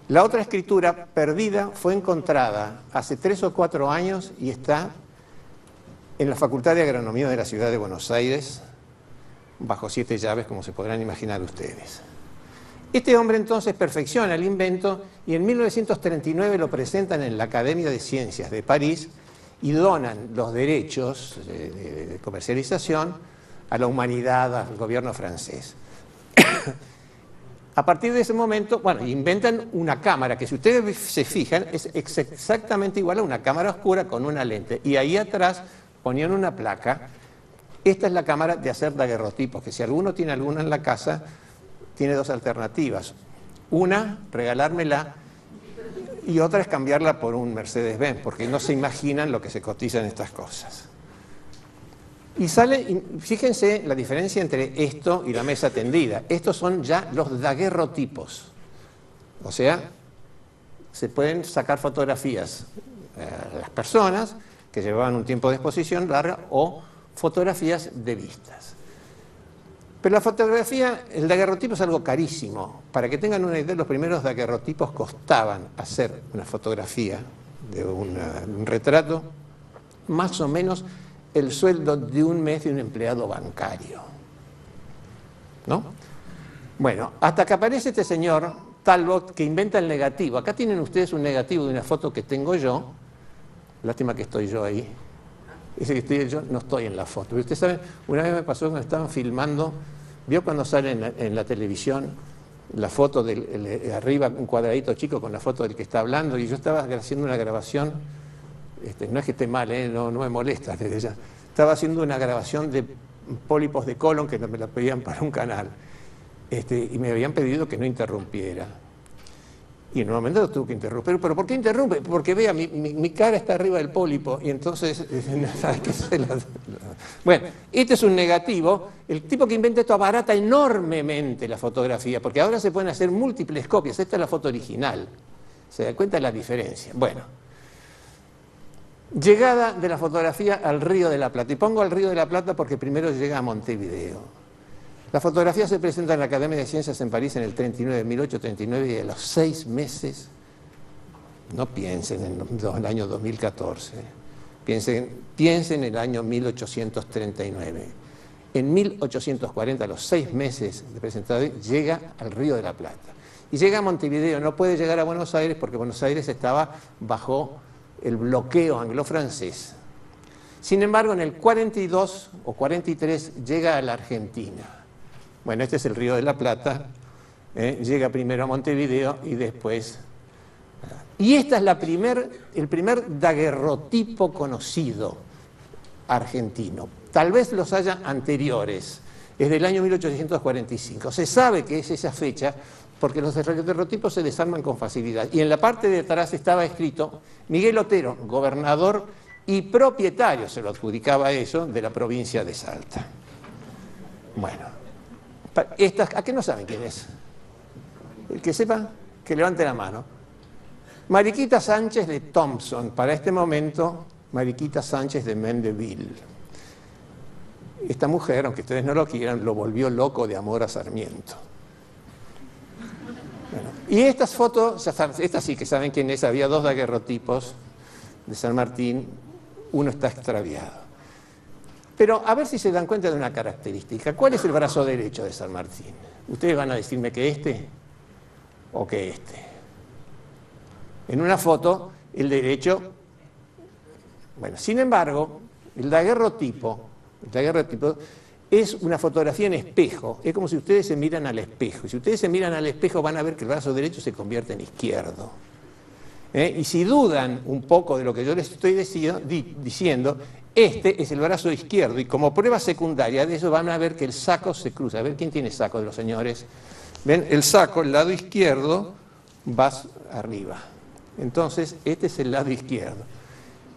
La otra escritura, perdida, fue encontrada hace 3 o 4 años y está en la Facultad de Agronomía de la Ciudad de Buenos Aires, bajo 7 llaves, como se podrán imaginar ustedes. Este hombre entonces perfecciona el invento y en 1939 lo presentan en la Academia de Ciencias de París y donan los derechos de comercialización a la humanidad, al gobierno francés. A partir de ese momento, bueno, inventan una cámara que, si ustedes se fijan, es exactamente igual a una cámara oscura con una lente. Y ahí atrás ponían una placa. Esta es la cámara de hacer daguerrotipos, que si alguno tiene alguna en la casa, tiene dos alternativas. Una, regalármela, y otra es cambiarla por un Mercedes-Benz, porque no se imaginan lo que se cotizan estas cosas. Y sale, fíjense la diferencia entre esto y la mesa tendida. Estos son ya los daguerrotipos. O sea, se pueden sacar fotografías a las personas que llevaban un tiempo de exposición larga o fotografías de vistas. Pero la fotografía, el daguerrotipo es algo carísimo. Para que tengan una idea, los primeros daguerrotipos costaban hacer una fotografía de un retrato más o menos el sueldo de un mes de un empleado bancario. ¿No? Bueno, hasta que aparece este señor Talbot que inventa el negativo. Acá tienen ustedes un negativo de una foto que tengo yo. Lástima que estoy yo ahí. Ese que estoy yo no estoy en la foto. Pero ustedes saben, una vez me pasó cuando estaban filmando, vio cuando sale en la televisión la foto de arriba, un cuadradito chico con la foto del que está hablando, y yo estaba haciendo una grabación, no es que esté mal, no me molesta desde ya. Estaba haciendo una grabación de pólipos de colon que me la pedían para un canal, y me habían pedido que no interrumpiera. Y en un momento lo tuve que interrumpir. ¿Pero por qué interrumpe? Porque vea, mi cara está arriba del pólipo y entonces... Bueno, este es un negativo. El tipo que inventa esto abarata enormemente la fotografía, porque ahora se pueden hacer múltiples copias. Esta es la foto original. ¿Se da cuenta de la diferencia? Bueno, llegada de la fotografía al Río de la Plata. Y pongo al Río de la Plata porque primero llega a Montevideo. La fotografía se presenta en la Academia de Ciencias en París en el 39, 1839, y a los 6 meses, no piensen en el año 2014, piensen en el año 1839. En 1840, a los 6 meses de presentado, llega al Río de la Plata. Y llega a Montevideo, no puede llegar a Buenos Aires porque Buenos Aires estaba bajo el bloqueo anglo-francés. Sin embargo, en el 42 o 43 llega a la Argentina. Bueno, este es el Río de la Plata, llega primero a Montevideo y después... Y esta es el primer daguerrotipo conocido argentino. Tal vez los haya anteriores, es del año 1845. Se sabe que es esa fecha porque los daguerrotipos se desarman con facilidad. Y en la parte de atrás estaba escrito Miguel Otero, gobernador y propietario, se lo adjudicaba eso, de la provincia de Salta. Bueno. ¿A qué no saben quién es? El que sepa, que levante la mano. Mariquita Sánchez de Thompson, para este momento, Mariquita Sánchez de Mendeville. Esta mujer, aunque ustedes no lo quieran, lo volvió loco de amor a Sarmiento. Bueno, y estas fotos, estas sí que saben quién es, había 2 daguerrotipos de San Martín, uno está extraviado. Pero a ver si se dan cuenta de una característica. ¿Cuál es el brazo derecho de San Martín? Ustedes van a decirme que este o que este. En una foto, el derecho... Bueno, sin embargo, el daguerrotipo es una fotografía en espejo. Es como si ustedes se miran al espejo. Y si ustedes se miran al espejo van a ver que el brazo derecho se convierte en izquierdo. Y si dudan un poco de lo que yo les estoy diciendo, este es el brazo izquierdo, y como prueba secundaria de eso van a ver que el saco se cruza. A ver, ¿quién tiene saco de los señores? ¿Ven? El saco, el lado izquierdo, va arriba. Entonces, este es el lado izquierdo.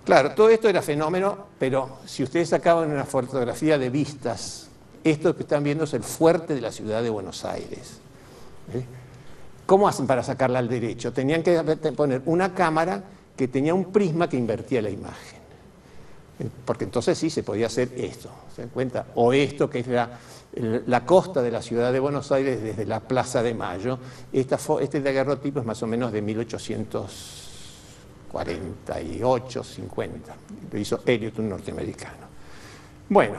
Claro, todo esto era fenómeno, pero si ustedes sacaban una fotografía de vistas, esto que están viendo es el fuerte de la ciudad de Buenos Aires. ¿Cómo hacen para sacarla al derecho? Tenían que poner una cámara que tenía un prisma que invertía la imagen. Porque entonces sí se podía hacer esto, ¿se dan cuenta? O esto que es la costa de la ciudad de Buenos Aires desde la Plaza de Mayo. Este daguerrotipo es más o menos de 1848, 50. Lo hizo Elliot, un norteamericano. Bueno,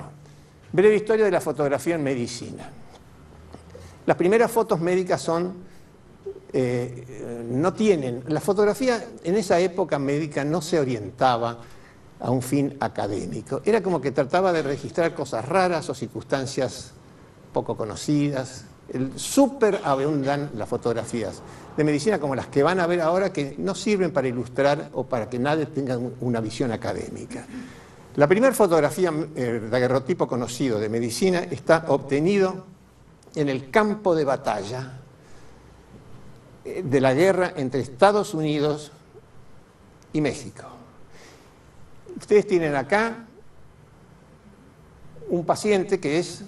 breve historia de la fotografía en medicina. Las primeras fotos médicas no tienen... La fotografía en esa época médica no se orientaba a un fin académico. Era como que trataba de registrar cosas raras o circunstancias poco conocidas. Súper abundan las fotografías de medicina como las que van a ver ahora, que no sirven para ilustrar o para que nadie tenga una visión académica. La primera fotografía, daguerrotipo conocido de medicina, está obtenido en el campo de batalla de la guerra entre Estados Unidos y México. Ustedes tienen acá un paciente que es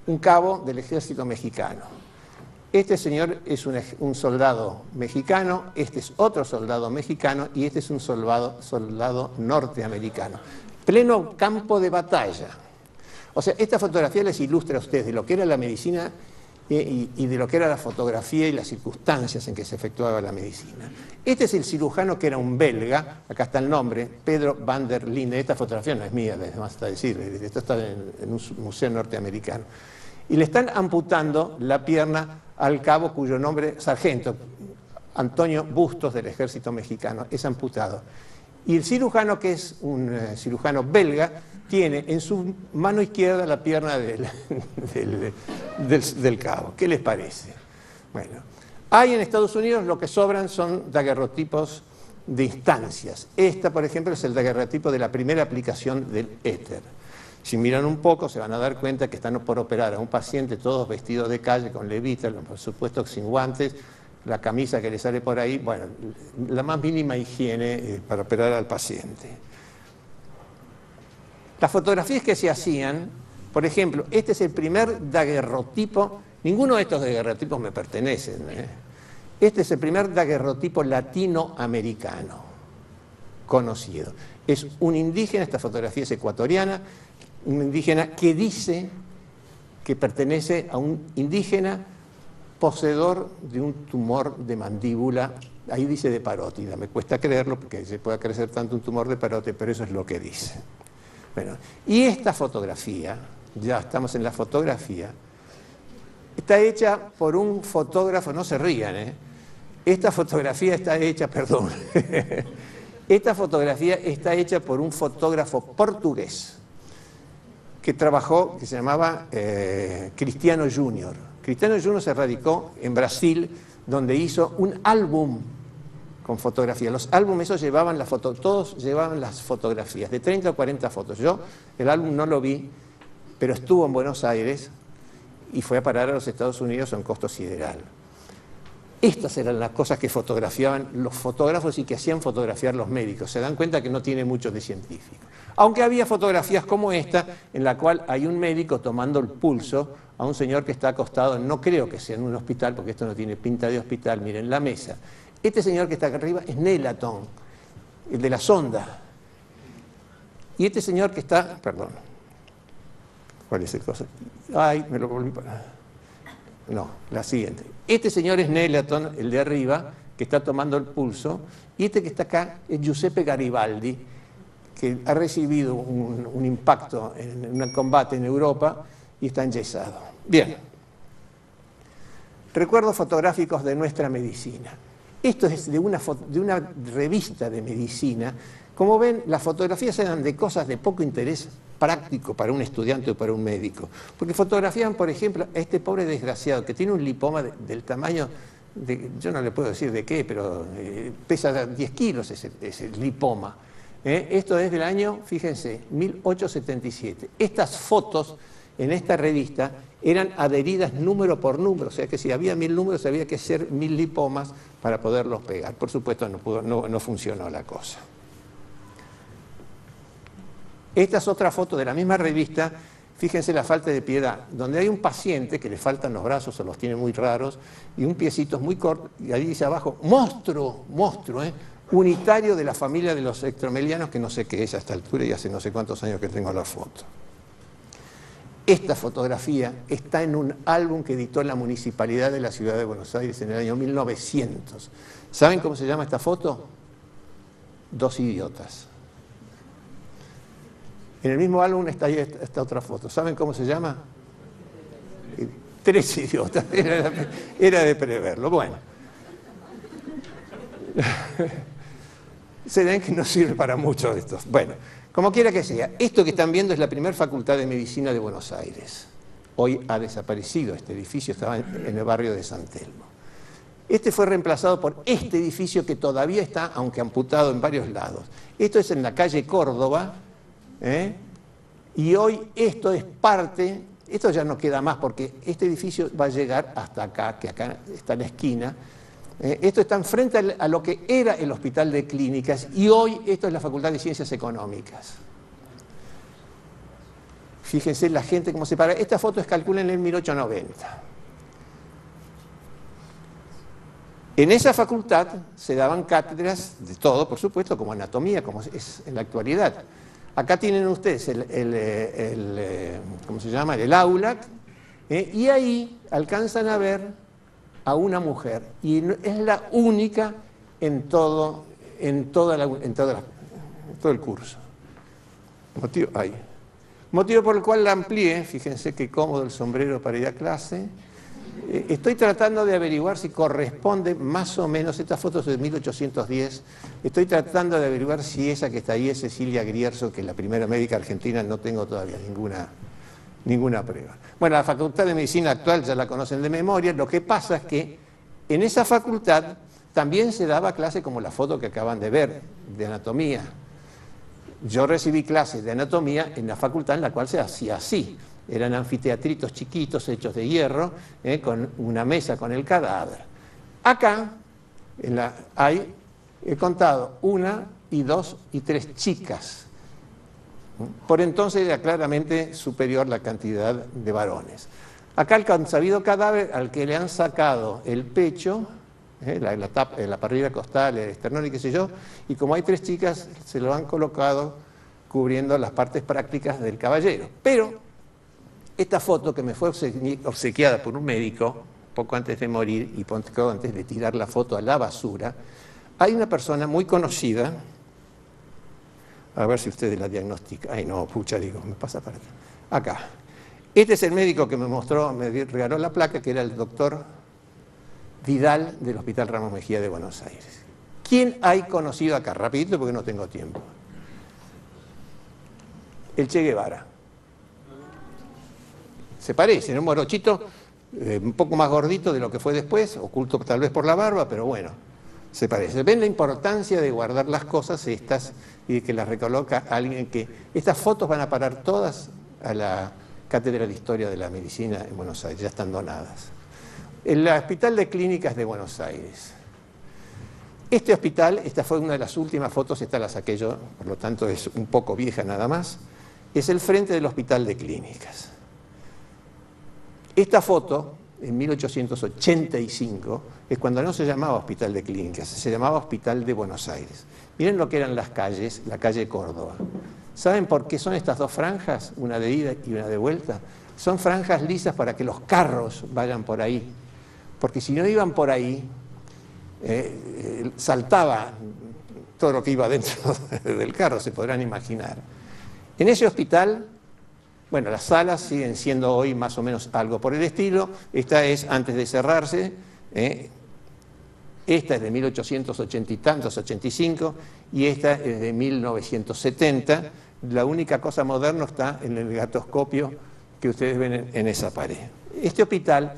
un cabo del ejército mexicano. Este señor es un soldado mexicano, este es otro soldado mexicano y este es un soldado norteamericano. Pleno campo de batalla. O sea, esta fotografía les ilustra a ustedes de lo que era la medicina y de lo que era la fotografía y las circunstancias en que se efectuaba la medicina. Este es el cirujano que era un belga, acá está el nombre, Pedro van der Linde. Esta fotografía no es mía, además está decir, esto está en un museo norteamericano. Y le están amputando la pierna al cabo cuyo nombre, sargento, Antonio Bustos del ejército mexicano, es amputado. Y el cirujano, que es un cirujano belga, tiene en su mano izquierda la pierna del cabo. ¿Qué les parece? Bueno, hay en Estados Unidos lo que sobran son daguerrotipos de instancias. Esta, por ejemplo, es el daguerrotipo de la primera aplicación del éter. Si miran un poco se van a dar cuenta que están por operar a un paciente todos vestidos de calle con levitas, por supuesto sin guantes, la camisa que le sale por ahí, bueno, la más mínima higiene para operar al paciente. Las fotografías que se hacían, por ejemplo, este es el primer daguerrotipo, ninguno de estos daguerrotipos me pertenecen, Este es el primer daguerrotipo latinoamericano conocido. Es un indígena, esta fotografía es ecuatoriana, un indígena que dice que pertenece a un indígena poseedor de un tumor de mandíbula, ahí dice de parótida, me cuesta creerlo porque se puede crecer tanto un tumor de parótida, pero eso es lo que dice. Bueno, y esta fotografía, ya estamos en la fotografía, está hecha por un fotógrafo, no se rían, Esta fotografía está hecha, perdón, esta fotografía está hecha por un fotógrafo portugués que trabajó, que se llamaba Cristiano Júnior. Cristiano Júnior se radicó en Brasil, donde hizo un álbum con fotografía. Los álbumes esos llevaban las fotos, todos llevaban las fotografías, de 30 o 40 fotos. Yo el álbum no lo vi, pero estuvo en Buenos Aires y fue a parar a los Estados Unidos a un costo sideral. Estas eran las cosas que fotografiaban los fotógrafos y que hacían fotografiar los médicos. Se dan cuenta que no tiene mucho de científico. Aunque había fotografías como esta, en la cual hay un médico tomando el pulso a un señor que está acostado, no creo que sea en un hospital, porque esto no tiene pinta de hospital, miren la mesa. Este señor que está acá arriba es Nelaton, el de la sonda. Y este señor que está, perdón, ¿cuál es el cosa? Ay, me lo volví para... No, la siguiente. Este señor es Nelaton, el de arriba, que está tomando el pulso, y este que está acá es Giuseppe Garibaldi, que ha recibido un impacto en un combate en Europa y está enyesado. Bien. Recuerdos fotográficos de nuestra medicina. Esto es de una revista de medicina. Como ven, las fotografías eran de cosas de poco interés práctico para un estudiante o para un médico. Porque fotografían, por ejemplo, a este pobre desgraciado que tiene un lipoma del tamaño de, yo no le puedo decir de qué, pero pesa 10 kilos ese lipoma. Esto es del año, fíjense, 1877. Estas fotos en esta revista eran adheridas número por número, o sea que si había 1000 números había que hacer 1000 lipomas para poderlos pegar. Por supuesto no funcionó la cosa. Esta es otra foto de la misma revista, fíjense la falta de piedad, donde hay un paciente que le faltan los brazos o los tiene muy raros, y un piecito muy corto, y ahí dice abajo, monstruo, unitario de la familia de los ectromelianos, que no sé qué es a esta altura y hace no sé cuántos años que tengo la foto. Esta fotografía está en un álbum que editó la Municipalidad de la Ciudad de Buenos Aires en el año 1900. ¿Saben cómo se llama esta foto? Dos idiotas. En el mismo álbum está ahí esta otra foto. ¿Saben cómo se llama? Tres idiotas. Era de preverlo. Bueno. Se ven que no sirve para mucho de estos. Bueno, como quiera que sea, esto que están viendo es la primera Facultad de Medicina de Buenos Aires. Hoy ha desaparecido este edificio, estaba en el barrio de San Telmo. Este fue reemplazado por este edificio que todavía está, aunque amputado en varios lados. Esto es en la calle Córdoba, y hoy esto es parte, esto ya no queda más porque este edificio va a llegar hasta acá, que acá está en la esquina. Esto está enfrente a lo que era el Hospital de Clínicas y hoy esto es la Facultad de Ciencias Económicas. Fíjense la gente cómo se para. Esta foto es calculen en 1890. En esa facultad se daban cátedras de todo, por supuesto, como anatomía, como es en la actualidad. Acá tienen ustedes ¿cómo se llama? El aula, y ahí alcanzan a ver a una mujer, y es la única en todo el curso. Motivo por el cual la amplié, fíjense qué cómodo el sombrero para ir a clase. Estoy tratando de averiguar si corresponde más o menos, esta foto es de 1810, estoy tratando de averiguar si esa que está ahí es Cecilia Grierzo, que es la primera médica argentina, no tengo todavía ninguna prueba. Bueno, la Facultad de Medicina actual ya la conocen de memoria, lo que pasa es que en esa facultad también se daba clase como la foto que acaban de ver, de anatomía. Yo recibí clases de anatomía en la facultad en la cual se hacía así. Eran anfiteatritos chiquitos hechos de hierro, con una mesa con el cadáver. Acá he contado 1, 2 y 3 chicas. Por entonces era claramente superior la cantidad de varones. Acá el consabido cadáver al que le han sacado el pecho, la parrilla costal, el esternón y qué sé yo, y como hay 3 chicas, se lo han colocado cubriendo las partes prácticas del caballero. Pero esta foto que me fue obsequiada por un médico, poco antes de morir y poco antes de tirar la foto a la basura, hay una persona muy conocida, a ver si ustedes la diagnostican. Ay, no, pucha, digo, me pasa para acá. Acá. Este es el médico que me regaló la placa, que era el doctor Vidal del Hospital Ramos Mejía de Buenos Aires. ¿Quién hay conocido acá? Rapidito porque no tengo tiempo. El Che Guevara. Se parece, ¿no? Un morochito un poco más gordito de lo que fue después, oculto tal vez por la barba, pero bueno, se parece. ¿Ven la importancia de guardar las cosas estas y de que las recoloca alguien que... Estas fotos van a parar todas a la Cátedra de Historia de la Medicina en Buenos Aires, ya están donadas. El Hospital de Clínicas de Buenos Aires. Este hospital, esta fue una de las últimas fotos, esta la saqué yo, por lo tanto es un poco vieja nada más, es el frente del Hospital de Clínicas. Esta foto, en 1885, es cuando no se llamaba Hospital de Clínicas, se llamaba Hospital de Buenos Aires. Miren lo que eran las calles, la calle Córdoba. ¿Saben por qué son estas 2 franjas, una de ida y una de vuelta? Son franjas lisas para que los carros vayan por ahí, porque si no iban por ahí, saltaba todo lo que iba dentro del carro, se podrán imaginar. En ese hospital, bueno, las salas siguen siendo hoy más o menos algo por el estilo. Esta es antes de cerrarse, esta es de 1880 y tantos, 85, y esta es de 1970. La única cosa moderna está en el gatoscopio que ustedes ven en esa pared. Este hospital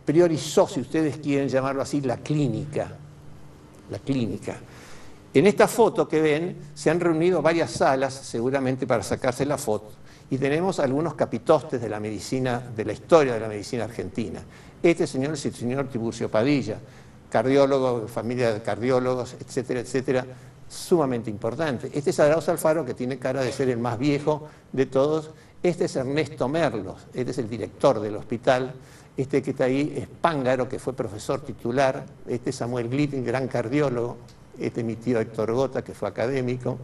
priorizó, si ustedes quieren llamarlo así, la clínica. La clínica. En esta foto que ven, se han reunido varias salas, seguramente para sacarse la foto, y tenemos algunos capitostes de la medicina, de la historia de la medicina argentina. Este señor es el señor Tiburcio Padilla, cardiólogo, familia de cardiólogos, etcétera, etcétera, sumamente importante. Este es Arauz Alfaro, que tiene cara de ser el más viejo de todos. Este es Ernesto Merlos, este es el director del hospital. Este que está ahí es Pángaro, que fue profesor titular. Este es Samuel Glitting, gran cardiólogo. Este es mi tío Héctor Gota, que fue académico.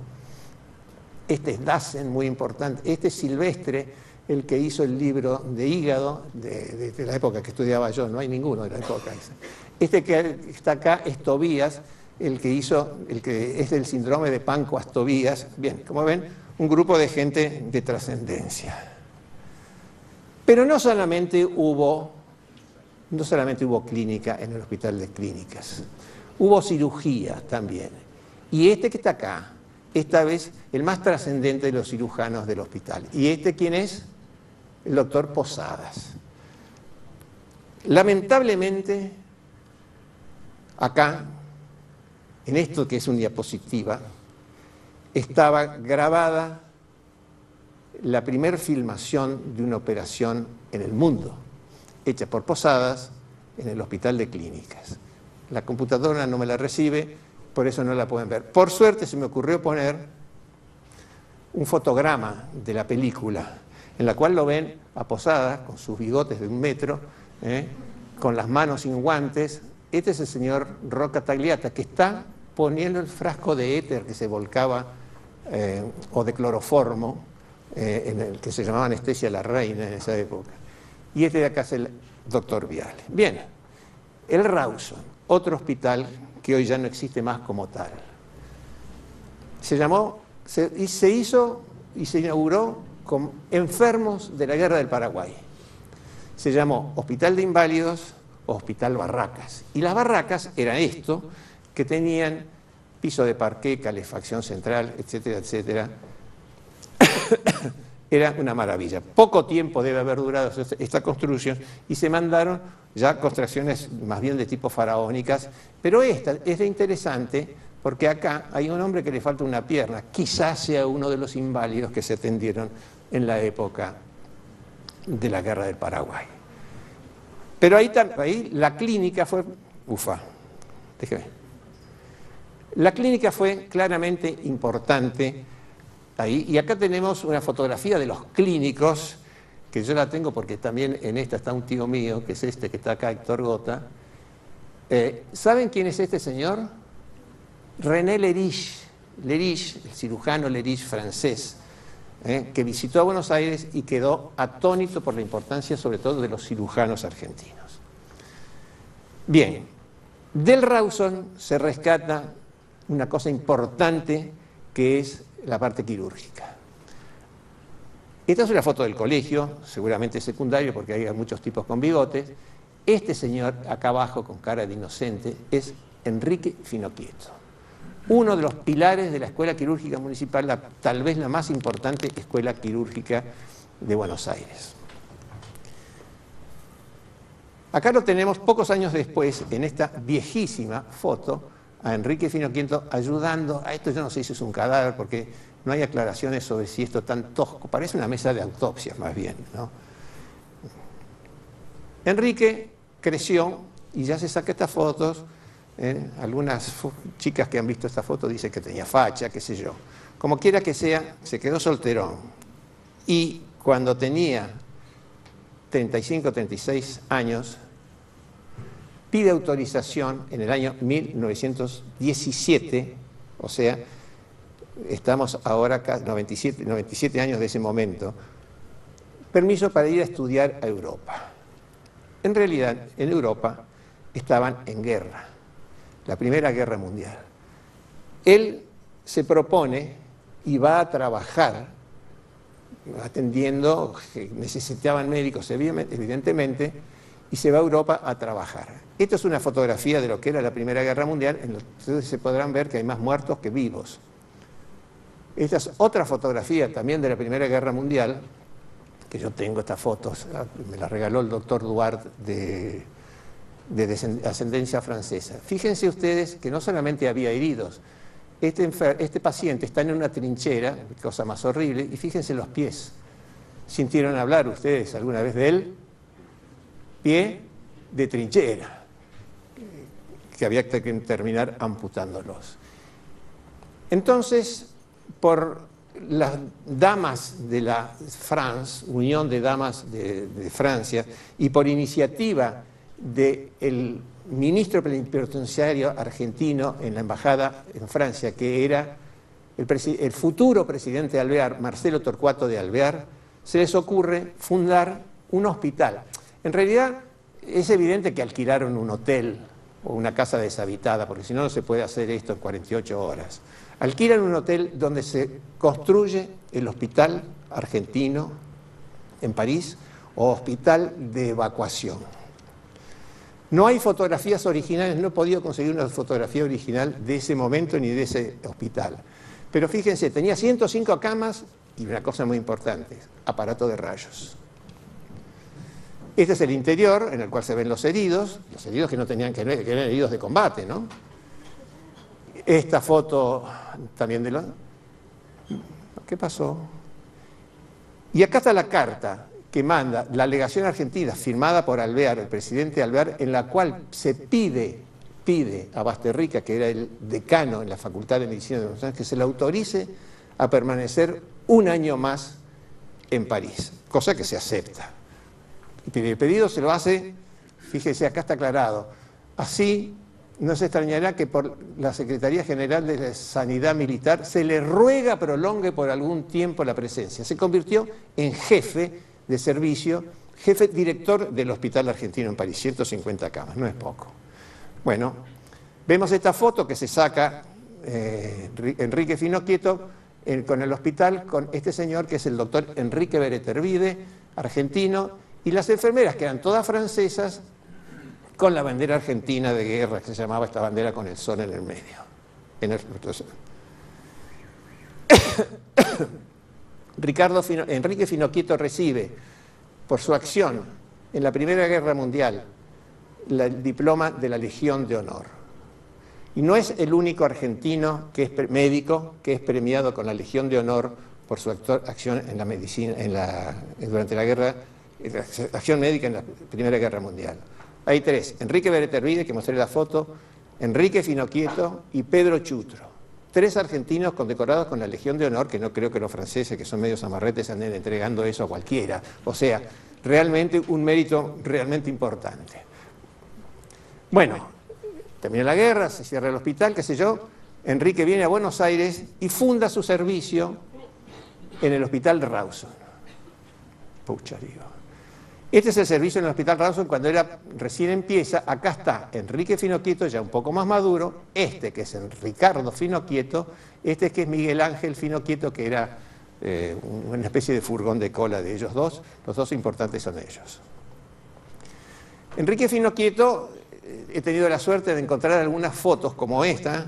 Este es Dassen, muy importante. Este es Silvestre, el que hizo el libro de hígado de la época que estudiaba yo. No hay ninguno de la época esa. Este que está acá es Tobías, el que es del síndrome de Pancoast-Tobías. Bien, como ven, un grupo de gente de trascendencia. Pero no solamente hubo clínica en el Hospital de Clínicas, hubo cirugía también. Y este que está acá, esta vez el más trascendente de los cirujanos del hospital. ¿Y este quién es? El doctor Posadas. Lamentablemente, acá, en esto que es una diapositiva, estaba grabada la primera filmación de una operación en el mundo, hecha por Posadas en el Hospital de Clínicas. La computadora no me la recibe, por eso no la pueden ver. Por suerte se me ocurrió poner un fotograma de la película, en la cual lo ven a Posadas con sus bigotes de 1 metro, con las manos sin guantes. Este es el señor Rocca Tagliata, que está poniendo el frasco de éter que se volcaba, o de cloroformo, en el que se llamaba anestesia la reina en esa época. Y este de acá es el doctor Viale. Bien, el Rawson, otro hospital que hoy ya no existe más como tal. Se hizo y se inauguró con enfermos de la Guerra del Paraguay. Se llamó Hospital de Inválidos o Hospital Barracas. Y las barracas eran esto, que tenían piso de parqué, calefacción central, etcétera, etcétera. Era una maravilla. Poco tiempo debe haber durado esta construcción y se mandaron ya construcciones más bien de tipo faraónicas, pero esta es interesante porque acá hay un hombre que le falta una pierna, quizás sea uno de los inválidos que se atendieron en la época de la Guerra del Paraguay. Pero ahí la clínica fue, la clínica fue claramente importante ahí, y acá tenemos una fotografía de los clínicos, que yo la tengo porque también en esta está un tío mío, que es este que está acá, Héctor Gota. ¿Saben quién es este señor? René Lerich, el cirujano Lerich francés, que visitó a Buenos Aires y quedó atónito por la importancia sobre todo de los cirujanos argentinos. Bien, del Rawson se rescata una cosa importante que es la parte quirúrgica. Esta es una foto del colegio, seguramente secundario porque hay muchos tipos con bigotes. Este señor acá abajo con cara de inocente es Enrique Finochietto, uno de los pilares de la Escuela Quirúrgica Municipal, tal vez la más importante escuela quirúrgica de Buenos Aires. Acá lo tenemos pocos años después, en esta viejísima foto, a Enrique Finochietto ayudando a esto. Yo no sé si es un cadáver porque no hay aclaraciones sobre si esto es tan tosco, parece una mesa de autopsias más bien, ¿no? Enrique creció y ya se saca estas fotos. Algunas chicas que han visto esta foto dicen que tenía facha, qué sé yo. Como quiera que sea, se quedó solterón. Y cuando tenía 35, 36 años, pide autorización en el año 1917, o sea, estamos ahora 97 años de ese momento, permiso para ir a estudiar a Europa. En realidad, en Europa estaban en guerra, la Primera Guerra Mundial. Él se propone y va a trabajar atendiendo, que necesitaban médicos evidentemente, y se va a Europa a trabajar. Esta es una fotografía de lo que era la Primera Guerra Mundial, en la que se podrán ver que hay más muertos que vivos. Esta es otra fotografía también de la Primera Guerra Mundial, que yo tengo estas fotos, me las regaló el doctor Duarte de ascendencia francesa. Fíjense ustedes que no solamente había heridos, este paciente está en una trinchera, cosa más horrible, y fíjense los pies. ¿Sintieron hablar ustedes alguna vez de él? Pie de trinchera, que había que terminar amputándolos. Entonces, por las damas de la France, Unión de Damas de Francia, y por iniciativa del ministro plenipotenciario argentino en la embajada en Francia, que era el futuro presidente de Alvear, Marcelo Torcuato de Alvear, se les ocurre fundar un hospital. En realidad es evidente que alquilaron un hotel o una casa deshabitada, porque si no, no se puede hacer esto en 48 horas. Alquilan un hotel donde se construye el hospital argentino en París o hospital de evacuación. No hay fotografías originales, no he podido conseguir una fotografía original de ese momento ni de ese hospital. Pero fíjense, tenía 105 camas y una cosa muy importante, aparato de rayos. Este es el interior en el cual se ven los heridos que no tenían que eran heridos de combate, ¿no? Esta foto también de los... ¿Qué pasó? Y acá está la carta que manda la legación argentina, firmada por Alvear, el presidente Alvear, en la cual se pide a Basterrica, que era el decano en la Facultad de Medicina de Buenos Aires, que se le autorice a permanecer un año más en París, cosa que se acepta. Y el pedido se lo hace, fíjese, acá está aclarado, así no se extrañará que por la Secretaría General de la Sanidad Militar se le ruega prolongue por algún tiempo la presencia. Se convirtió en jefe de servicio, jefe director del Hospital Argentino en París, 150 camas, no es poco. Bueno, vemos esta foto que se saca Enrique Finocchieto con el hospital, con este señor que es el doctor Enrique Beretervide, argentino, y las enfermeras, que eran todas francesas, con la bandera argentina de guerra, que se llamaba esta bandera con el sol en el medio. Enrique Finocchieto recibe, por su acción en la Primera Guerra Mundial, el diploma de la Legión de Honor. Y no es el único argentino que es médico que es premiado con la Legión de Honor por su acción en la medicina, durante la guerra, acción médica en la Primera Guerra Mundial. Hay tres: Enrique Beretervide, que mostré la foto, Enrique Finocchieto y Pedro Chutro. Tres argentinos condecorados con la Legión de Honor, que no creo que los franceses, que son medios amarretes, anden entregando eso a cualquiera. O sea, realmente un mérito realmente importante. Bueno, termina la guerra, se cierra el hospital, qué sé yo. Enrique viene a Buenos Aires y funda su servicio en el Hospital Rawson. Pucha, digo. Este es el servicio en el Hospital Rawson cuando recién empieza. Acá está Enrique Finocchieto, ya un poco más maduro. Este que es el Ricardo Finocchieto. Este que es Miguel Ángel Finocchieto, que era una especie de furgón de cola de ellos dos. Los dos importantes son ellos. Enrique Finocchieto, he tenido la suerte de encontrar algunas fotos como esta,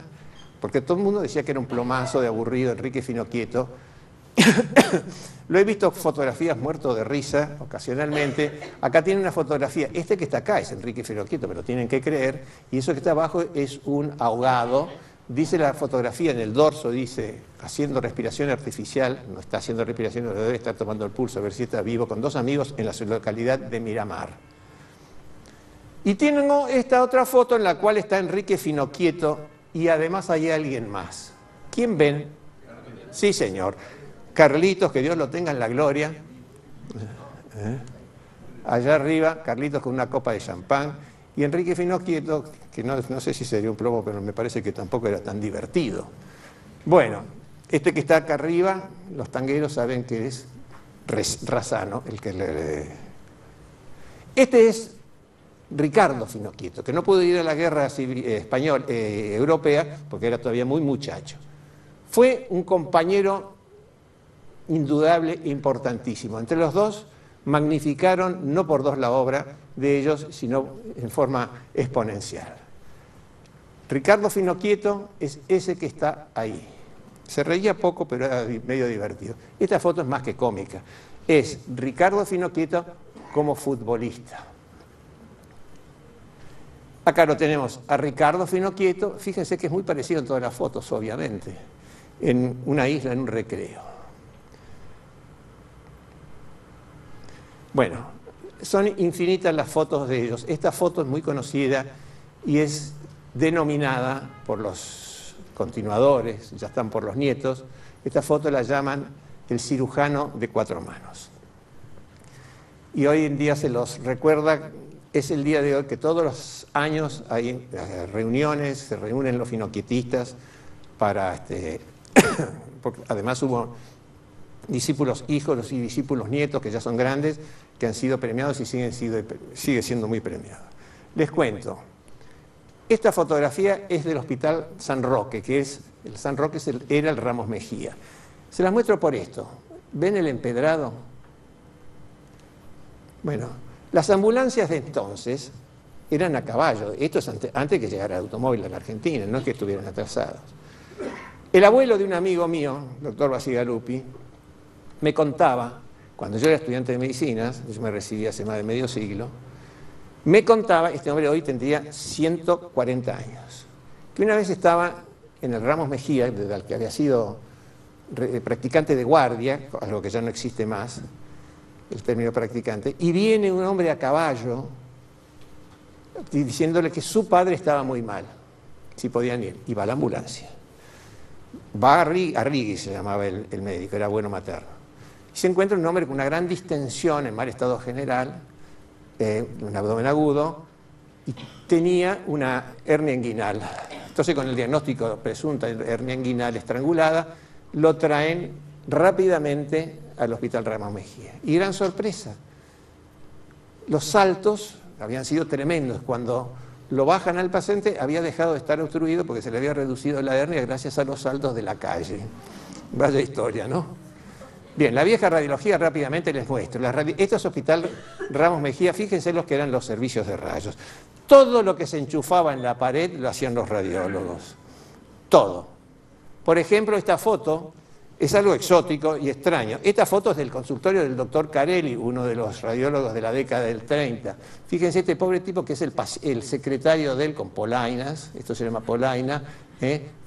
porque todo el mundo decía que era un plomazo de aburrido Enrique Finocchieto. Lo he visto fotografías muerto de risa ocasionalmente. Acá tiene una fotografía, este que está acá es Enrique Finocchieto, pero tienen que creer, y eso que está abajo es un ahogado. Dice la fotografía en el dorso, dice, haciendo respiración artificial, no está haciendo respiración, no debe estar tomando el pulso, a ver si está vivo, con dos amigos en la localidad de Miramar. Y tengo esta otra foto en la cual está Enrique Finocchieto y además hay alguien más. ¿Quién ven? Sí, señor. Carlitos, que Dios lo tenga en la gloria. Allá arriba, Carlitos con una copa de champán. Y Enrique Finocchieto, que no sé si sería un plomo, pero me parece que tampoco era tan divertido. Bueno, este que está acá arriba, los tangueros saben que es Razzano, el que Este es Ricardo Finocchieto, que no pudo ir a la guerra europea porque era todavía muy muchacho. Fue un compañero indudable e importantísimo. Entre los dos magnificaron no por dos la obra de ellos, sino en forma exponencial. Ricardo Finocchieto es ese que está ahí. Se reía poco, pero era medio divertido. Esta foto es más que cómica. Es Ricardo Finocchieto como futbolista. Acá lo tenemos a Ricardo Finocchieto, fíjense que es muy parecido en todas las fotos, obviamente, en una isla, en un recreo. Bueno, son infinitas las fotos de ellos. Esta foto es muy conocida y es denominada por los continuadores, ya están por los nietos. Esta foto la llaman el cirujano de cuatro manos. Y hoy en día se los recuerda. Es el día de hoy que todos los años hay reuniones, se reúnen los finocchietistas para, porque además hubo discípulos hijos y discípulos nietos que ya son grandes, que han sido premiados y sigue siendo muy premiados. Les cuento, esta fotografía es del Hospital San Roque, que es El San Roque era el Ramos Mejía. Se las muestro por esto. ¿Ven el empedrado? Bueno, las ambulancias de entonces eran a caballo. Esto es antes que llegara el automóvil a la Argentina, no es que estuvieran atrasados. El abuelo de un amigo mío, doctor Basigalupi, me contaba, cuando yo era estudiante de medicinas, yo me recibí hace más de medio siglo, me contaba, este hombre hoy tendría 140 años, que una vez estaba en el Ramos Mejía, del que había sido practicante de guardia, algo que ya no existe más, el término practicante, y viene un hombre a caballo diciéndole que su padre estaba muy mal, si podían ir, y va a la ambulancia. Va a Rigui, se llamaba el médico, era abuelo materno. Y se encuentra un hombre con una gran distensión, en mal estado general, un abdomen agudo, y tenía una hernia inguinal. Entonces, con el diagnóstico presunta de hernia inguinal estrangulada, lo traen rápidamente al Hospital Ramos Mejía. Y gran sorpresa, los saltos habían sido tremendos. Cuando lo bajan al paciente, había dejado de estar obstruido porque se le había reducido la hernia gracias a los saltos de la calle. Vaya historia, ¿no? Bien, la vieja radiología rápidamente les muestro. Esto es Hospital Ramos Mejía, fíjense los que eran los servicios de rayos. Todo lo que se enchufaba en la pared lo hacían los radiólogos. Todo. Por ejemplo, esta foto es algo exótico y extraño. Esta foto es del consultorio del doctor Carelli, uno de los radiólogos de la década del 30. Fíjense este pobre tipo que es el secretario de él con polainas, esto se llama polaina,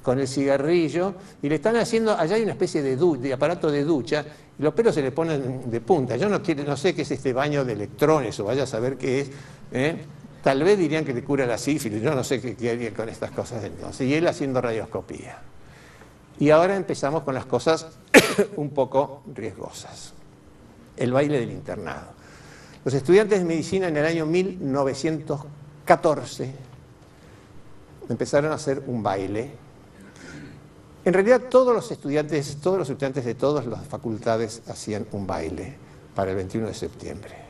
con el cigarrillo, y le están haciendo, allá hay una especie de aparato de ducha, y los pelos se le ponen de punta. Yo no sé qué es este baño de electrones, o vaya a saber qué es. Tal vez dirían que le cura la sífilis, yo no sé qué haría con estas cosas entonces. Y él haciendo radioscopía. Y ahora empezamos con las cosas un poco riesgosas. El baile del internado. Los estudiantes de medicina en el año 1914 empezaron a hacer un baile. En realidad todos los estudiantes de todas las facultades hacían un baile para el 21 de septiembre.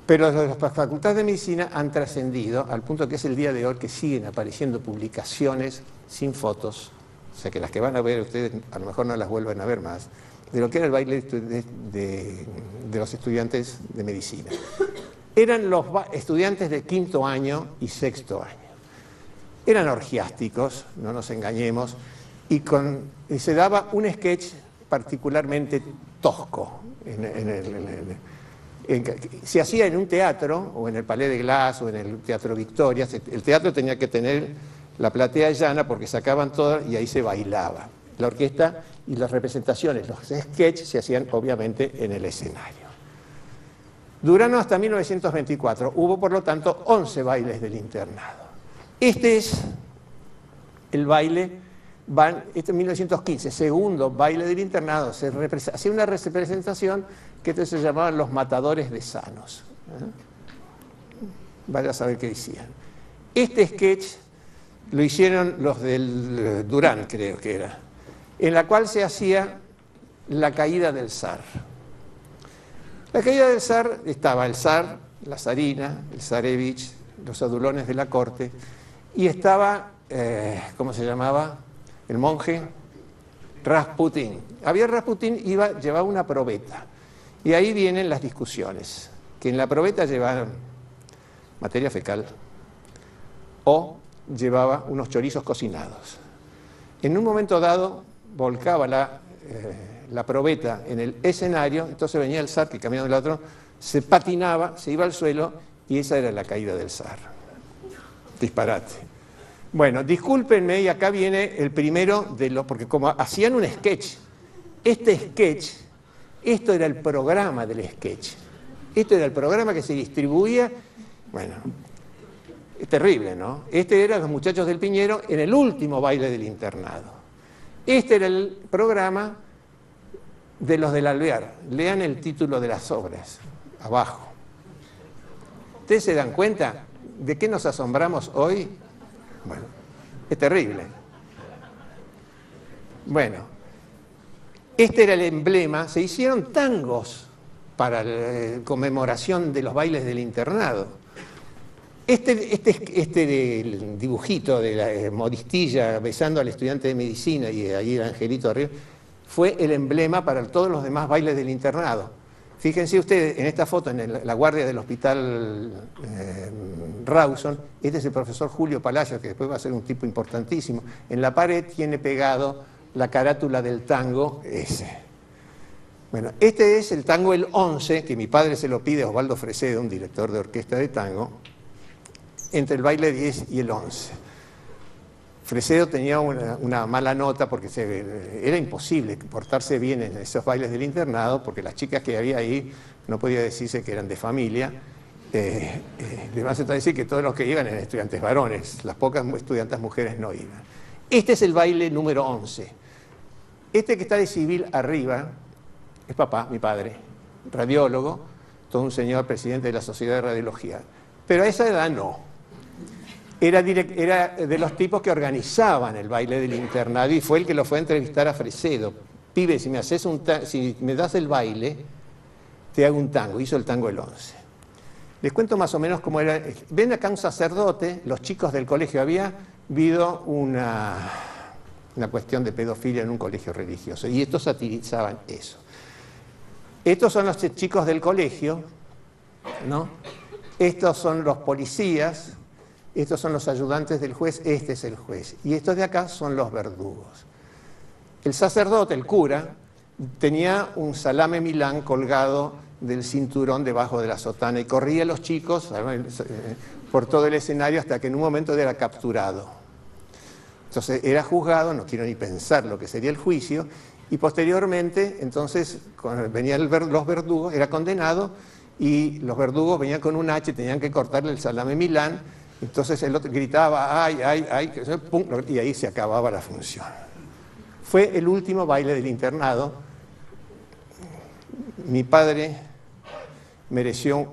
Pero las facultades de medicina han trascendido al punto que es el día de hoy que siguen apareciendo publicaciones sin fotos. O sea que las que van a ver ustedes a lo mejor no las vuelven a ver más, de lo que era el baile de los estudiantes de medicina. Eran los estudiantes de quinto año y sexto año. Eran orgiásticos, no nos engañemos, y se daba un sketch particularmente tosco. Se hacía en un teatro, o en el Palais de Glace, o en el Teatro Victoria. El teatro tenía que tener la platea llana porque sacaban todo y ahí se bailaba. La orquesta y las representaciones, los sketches se hacían obviamente en el escenario. Duraron hasta 1924. Hubo, por lo tanto, 11 bailes del internado. Este es el baile, este es 1915, segundo baile del internado. Se hacía una representación que entonces se llamaban los matadores de sanos. Vaya a saber qué decían. Este sketch lo hicieron los del Durán, creo que era, en la cual se hacía la caída del zar. La caída del zar estaba el zar, la zarina, el zarevich, los adulones de la corte, y estaba, ¿cómo se llamaba? El monje Rasputín. Había Rasputín, llevaba una probeta, y ahí vienen las discusiones, que en la probeta llevaban materia fecal o llevaba unos chorizos cocinados. En un momento dado volcaba la probeta en el escenario, entonces venía el zar que caminaba del otro, se patinaba, se iba al suelo y esa era la caída del zar. Disparate. Bueno, discúlpenme, y acá viene el primero de los, porque como hacían un sketch, esto era el programa del sketch, esto era el programa que se distribuía, bueno, es terrible, ¿no? Este era Los Muchachos del Piñero en el último baile del internado. Este era el programa de los del Alvear. Lean el título de las obras, abajo. ¿Ustedes se dan cuenta de qué nos asombramos hoy? Bueno, es terrible. Bueno, este era el emblema. Se hicieron tangos para la conmemoración de los bailes del internado. Este dibujito de la modistilla besando al estudiante de medicina y ahí el angelito arriba, fue el emblema para todos los demás bailes del internado. Fíjense ustedes en esta foto, en la guardia del hospital Rawson, este es el profesor Julio Palacios, que después va a ser un tipo importantísimo. En la pared tiene pegado la carátula del tango ese. Bueno, este es el tango el 11, que mi padre se lo pide a Osvaldo Fresedo, un director de orquesta de tango, entre el baile 10 y el 11. Fresedo tenía una mala nota porque era imposible portarse bien en esos bailes del internado, porque las chicas que había ahí no podía decirse que eran de familia. Además está decir que todos los que iban eran estudiantes varones, las pocas estudiantes mujeres no iban. Este es el baile número 11. Este que está de civil arriba es papá, mi padre, radiólogo, todo un señor presidente de la Sociedad de Radiología. Pero a esa edad no. Era de los tipos que organizaban el baile del internado y fue el que lo fue a entrevistar a Fresedo. Pibe, si me das el baile, te hago un tango. Hizo el tango el 11. Les cuento más o menos cómo era. Ven acá un sacerdote, los chicos del colegio. Había habido una cuestión de pedofilia en un colegio religioso y estos satirizaban eso. Estos son los chicos del colegio, ¿no? Estos son los policías. Estos son los ayudantes del juez, este es el juez. Y estos de acá son los verdugos. El sacerdote, el cura, tenía un salame Milán colgado del cinturón debajo de la sotana y corría a los chicos por todo el escenario hasta que en un momento era capturado. Entonces era juzgado, no quiero ni pensar lo que sería el juicio, y posteriormente, entonces, venían los verdugos, era condenado, y los verdugos venían con un hacha y tenían que cortarle el salame Milán. Entonces el otro gritaba, ay, ay, ay, pum, y ahí se acababa la función. Fue el último baile del internado. Mi padre mereció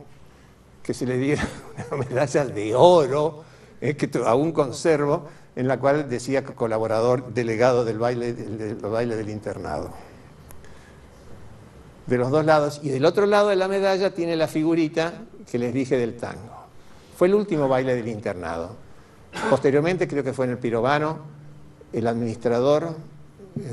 que se le diera una medalla de oro, que aún conservo, en la cual decía colaborador delegado del baile del internado. De los dos lados. Y del otro lado de la medalla tiene la figurita que les dije del tango. Fue el último baile del internado. Posteriormente, creo que fue en el Pirovano, el administrador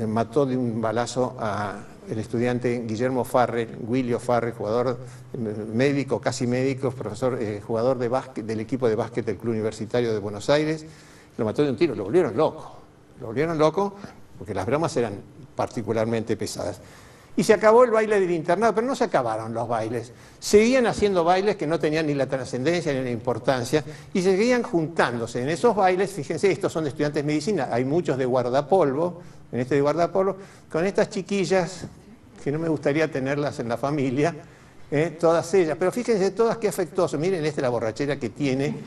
mató de un balazo al estudiante Guillermo Farrell, Wilio Farrell, jugador médico, casi médico, profesor, jugador de básquet, del equipo de básquet del Club Universitario de Buenos Aires. Lo mató de un tiro, lo volvieron loco. Lo volvieron loco porque las bromas eran particularmente pesadas. Y se acabó el baile del internado, pero no se acabaron los bailes. Seguían haciendo bailes que no tenían ni la trascendencia ni la importancia y seguían juntándose. En esos bailes, fíjense, estos son de estudiantes de medicina, hay muchos de guardapolvo, en este de guardapolvo, con estas chiquillas, que no me gustaría tenerlas en la familia, todas ellas. Pero fíjense, todas qué afectuoso. Miren la borrachera que tiene,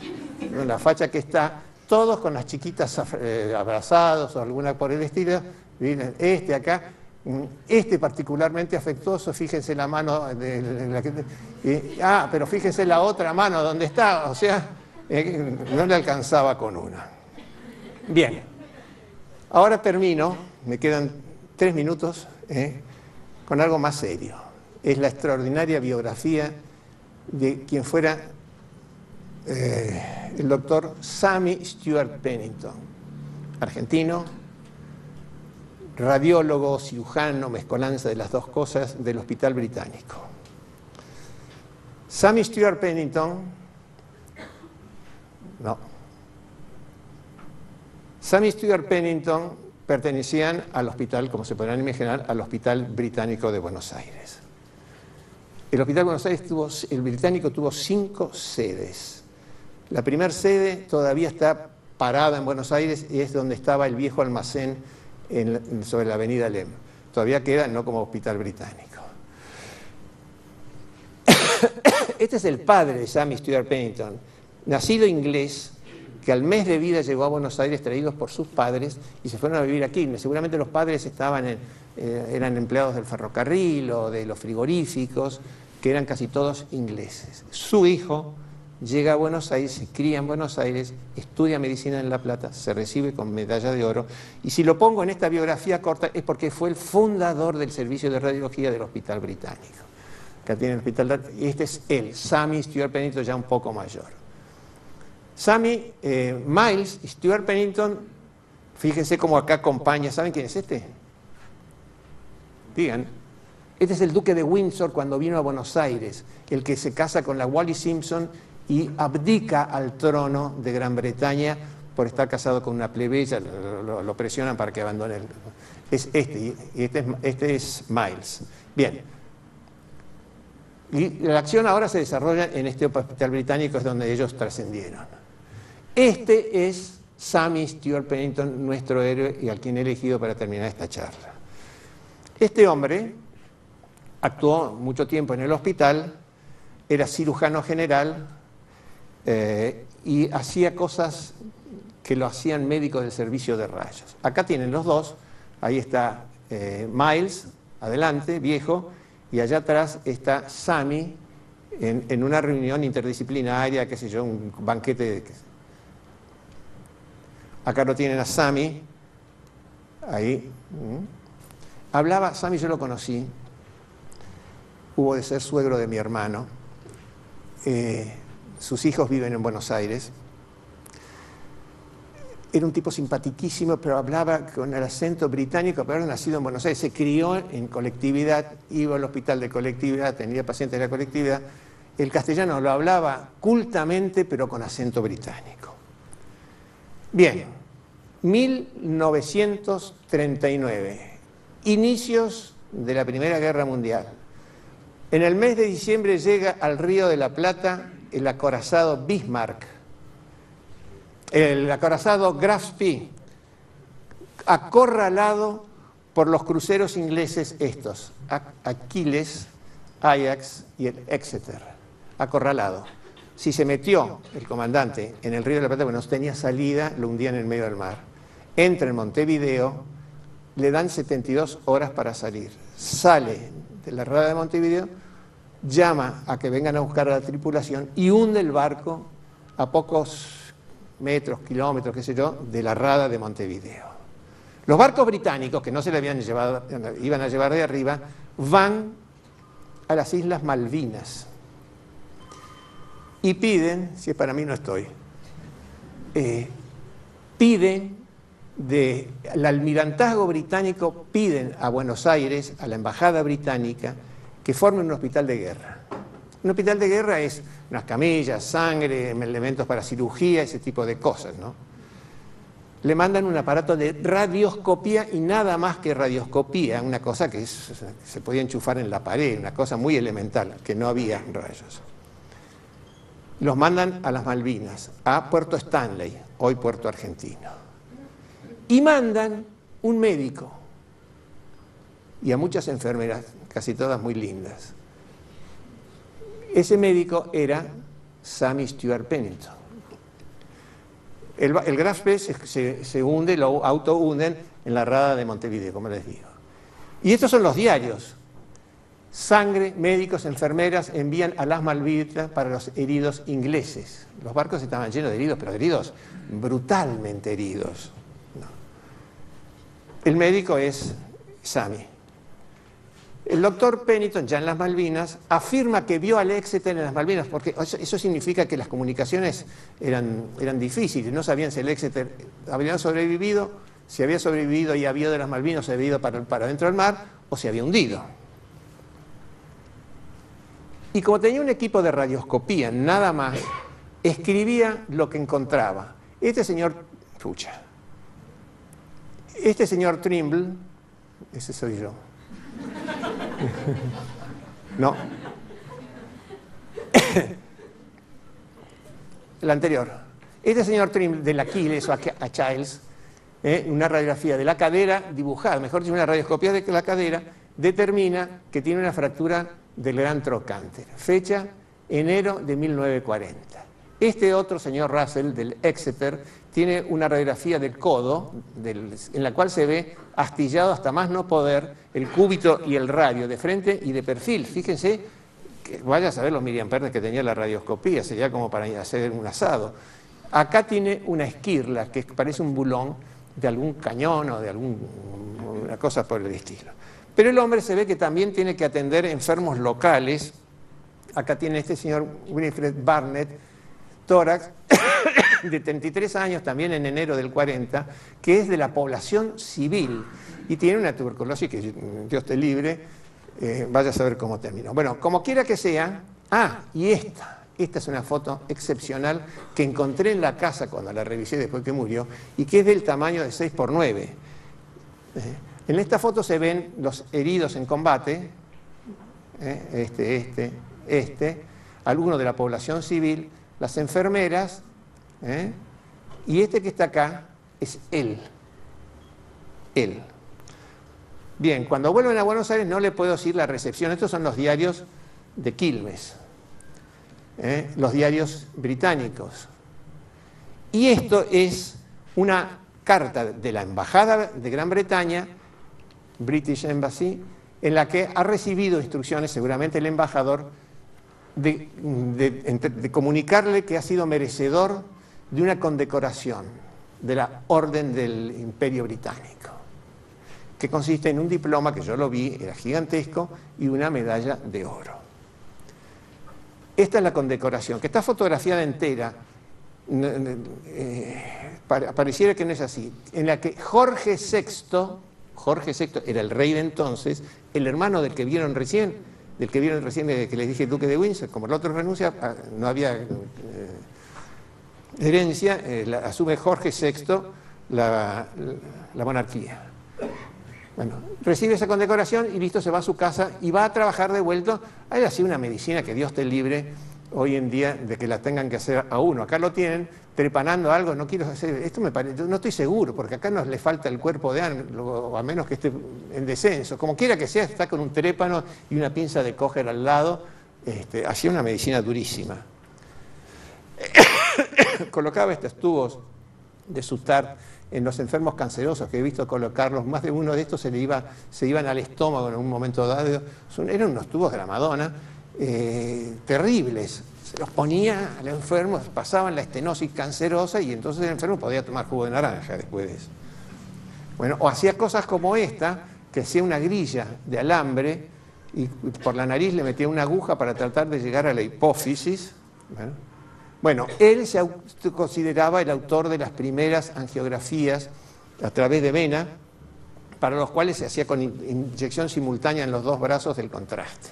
la facha que está, todos con las chiquitas abrazados o alguna por el estilo. Miren, acá. Este particularmente afectuoso, fíjense la mano, pero fíjense la otra mano donde está, o sea, no le alcanzaba con una. Bien, ahora termino, me quedan 3 minutos, con algo más serio. Es la extraordinaria biografía de quien fuera el doctor Sammy Stuart Pennington, argentino, radiólogo, cirujano, mezcolanza de las dos cosas del Hospital Británico. Sammy Stuart Pennington, Sammy Stuart Pennington pertenecían al hospital, como se podrán imaginar, al Hospital Británico de Buenos Aires. El Hospital de Buenos Aires el británico tuvo 5 sedes. La primera sede todavía está parada en Buenos Aires y es donde estaba el viejo almacén sobre la avenida Lem. Todavía queda, no como Hospital Británico. Este es el padre de Sammy Stuart Pennington, nacido inglés, que al mes de vida llegó a Buenos Aires traídos por sus padres y se fueron a vivir aquí. Seguramente los padres eran empleados del ferrocarril o de los frigoríficos, que eran casi todos ingleses. Su hijo llega a Buenos Aires, se cría en Buenos Aires, estudia medicina en La Plata, se recibe con medalla de oro. Y si lo pongo en esta biografía corta es porque fue el fundador del servicio de radiología del Hospital Británico. Acá tiene el hospital, este es él, Sammy Stuart Pennington, ya un poco mayor. Sammy, Miles y Stuart Pennington, fíjense cómo acá acompaña. ¿Saben quién es este? Digan. Este es el duque de Windsor cuando vino a Buenos Aires, el que se casa con la Wallis Simpson y abdica al trono de Gran Bretaña por estar casado con una plebeya, lo presionan para que abandone el... Es este, y este es Miles. Bien. Y la acción ahora se desarrolla en este hospital británico, es donde ellos trascendieron. Este es Sammy Stuart Pennington, nuestro héroe, y al quien he elegido para terminar esta charla. Este hombre actuó mucho tiempo en el hospital, era cirujano general y hacía cosas que lo hacían médicos del servicio de rayos. Acá tienen los dos, ahí está Miles, adelante, viejo, y allá atrás está Sammy en una reunión interdisciplinaria, qué sé yo, un banquete. Acá lo tienen a Sammy, ahí. Hablaba, Sammy yo lo conocí, hubo de ser suegro de mi hermano, sus hijos viven en Buenos Aires. Era un tipo simpaticísimo, pero hablaba con el acento británico, pero era nacido en Buenos Aires, se crió en colectividad, iba al hospital de colectividad, tenía pacientes de la colectividad. El castellano lo hablaba cultamente, pero con acento británico. Bien, 1939, inicios de la Primera Guerra Mundial. En el mes de diciembre llega al Río de la Plata el acorazado Bismarck, el acorazado Graf Spee, acorralado por los cruceros ingleses estos, Aquiles, Ajax y el Exeter, acorralado. Si se metió el comandante en el Río de la Plata, bueno, no tenía salida, lo hundían en el medio del mar. Entra en Montevideo, le dan 72 horas para salir. Sale de la rada de Montevideo, llama a que vengan a buscar a la tripulación y hunde el barco a pocos metros, kilómetros, qué sé yo, de la rada de Montevideo. Los barcos británicos, que no se le habían llevado, iban a llevar de arriba, van a las Islas Malvinas y piden, si es para mí no estoy, piden del almirantazgo británico, piden a Buenos Aires, a la embajada británica, que formen un hospital de guerra. Un hospital de guerra es unas camillas, sangre, elementos para cirugía, ese tipo de cosas, ¿no? Le mandan un aparato de radioscopía y nada más que radioscopía, una cosa que se podía enchufar en la pared, una cosa muy elemental, que no había rayos. Los mandan a las Malvinas, a Puerto Stanley, hoy Puerto Argentino. Y mandan un médico y a muchas enfermeras, casi todas muy lindas. Ese médico era Sammy Stuart Pennington. El Graf Spee se hunde, lo autohunden en la rada de Montevideo, como les digo. Y estos son los diarios. Sangre, médicos, enfermeras envían a las Malvinas para los heridos ingleses. Los barcos estaban llenos de heridos, pero heridos brutalmente heridos. No. El médico es Sammy. El doctor Pennington, ya en las Malvinas, afirma que vio al Exeter en las Malvinas, porque eso significa que las comunicaciones eran difíciles, no sabían si el Exeter había sobrevivido, si había sobrevivido y había ido de las Malvinas, se había ido para dentro del mar, o se había hundido. Y como tenía un equipo de radioscopía, nada más, escribía lo que encontraba. Este señor Trimble, ese soy yo. No. El anterior. Este señor Trimble del Aquiles o Achilles, una radiografía de la cadera dibujada, mejor dicho, una radioscopía de la cadera, determina que tiene una fractura del gran trocánter. Fecha, enero de 1940. Este otro señor Russell del Exeter tiene una radiografía del codo, en la cual se ve astillado hasta más no poder el cúbito y el radio de frente y de perfil. Fíjense, que vaya a saber los miliamperes que tenía la radioscopía, sería como para hacer un asado. Acá tiene una esquirla que parece un bulón de algún cañón o de alguna cosa por el estilo. Pero el hombre se ve que también tiene que atender enfermos locales. Acá tiene este señor Winifred Barnett, tórax, de 33 años, también en enero del 40, que es de la población civil y tiene una tuberculosis que Dios te libre, vaya a saber cómo terminó. Bueno, como quiera que sea, y esta es una foto excepcional que encontré en la casa cuando la revisé después que murió y que es del tamaño de 6×9. En esta foto se ven los heridos en combate, algunos de la población civil, las enfermeras, y este que está acá es él. Bien, cuando vuelven a Buenos Aires no le puedo decir la recepción. Estos son los diarios de Quilmes, los diarios británicos. Y esto es una carta de la Embajada de Gran Bretaña, British Embassy, en la que ha recibido instrucciones, seguramente el embajador, de comunicarle que ha sido merecedor de una condecoración de la Orden del Imperio Británico, que consiste en un diploma, que yo lo vi, era gigantesco, y una medalla de oro. Esta es la condecoración, que está fotografiada entera, pareciera que no es así, en la que Jorge VI era el rey de entonces, el hermano del que vieron recién, que les dije duque de Windsor, como el otro renuncia, no había herencia, asume Jorge VI la monarquía. Bueno, recibe esa condecoración y listo, se va a su casa y va a trabajar de vuelta. Hay así una medicina que Dios te libre hoy en día de que la tengan que hacer a uno. Acá lo tienen, trepanando algo, no quiero hacer, esto me parece, no estoy seguro, porque acá nos le falta el cuerpo de Anne, a menos que esté en descenso. Como quiera que sea, está con un trépano y una pinza de coger al lado, hacía una medicina durísima. Colocaba estos tubos de Sutard en los enfermos cancerosos que he visto colocarlos, más de uno de estos se iban al estómago en un momento dado, eran unos tubos de la Madonna, terribles, se los ponía al enfermo, pasaban la estenosis cancerosa y entonces el enfermo podía tomar jugo de naranja después de eso. Bueno, o hacía cosas como esta, que hacía una grilla de alambre y por la nariz le metía una aguja para tratar de llegar a la hipófisis. Bueno, él se consideraba el autor de las primeras angiografías a través de vena, para los cuales se hacía con inyección simultánea en los dos brazos del contraste.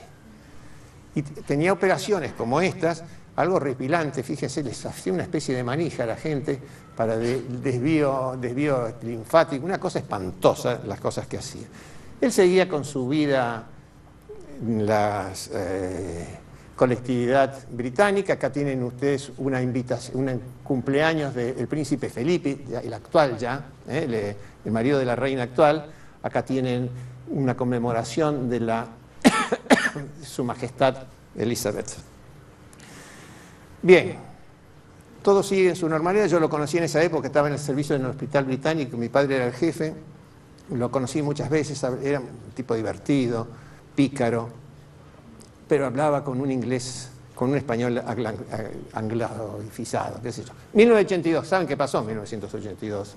Y tenía operaciones como estas, algo repilante, fíjense, les hacía una especie de manija a la gente para desvío linfático, una cosa espantosa las cosas que hacía. Él seguía con su vida en la colectividad británica. Acá tienen ustedes una invitación, un cumpleaños del príncipe Felipe, el actual ya, el marido de la reina actual. Acá tienen una conmemoración de su majestad Elizabeth. Bien, todo sigue en su normalidad. Yo lo conocí en esa época, estaba en el servicio en el hospital británico, mi padre era el jefe, lo conocí muchas veces, era un tipo divertido, pícaro, pero hablaba con un inglés, con un español anglofizado, qué sé yo. 1982, ¿saben qué pasó en 1982?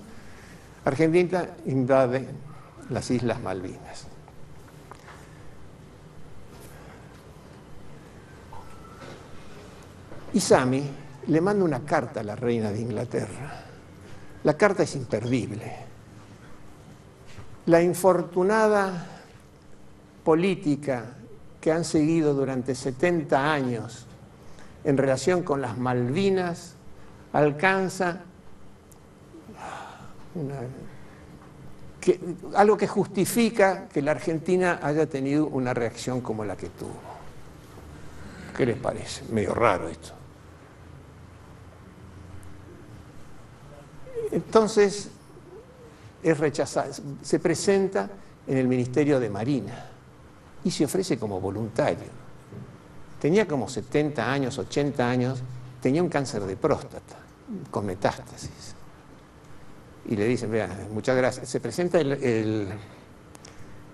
Argentina invade las Islas Malvinas. Y Sammy le manda una carta a la reina de Inglaterra. La carta es imperdible. La infortunada política que han seguido durante 70 años en relación con las Malvinas alcanza algo que justifica que la Argentina haya tenido una reacción como la que tuvo. ¿Qué les parece? Medio raro esto. Entonces es rechazada, se presenta en el Ministerio de Marina y se ofrece como voluntario. Tenía como 70 años, 80 años, tenía un cáncer de próstata con metástasis. Y le dicen, vea, muchas gracias. Se presenta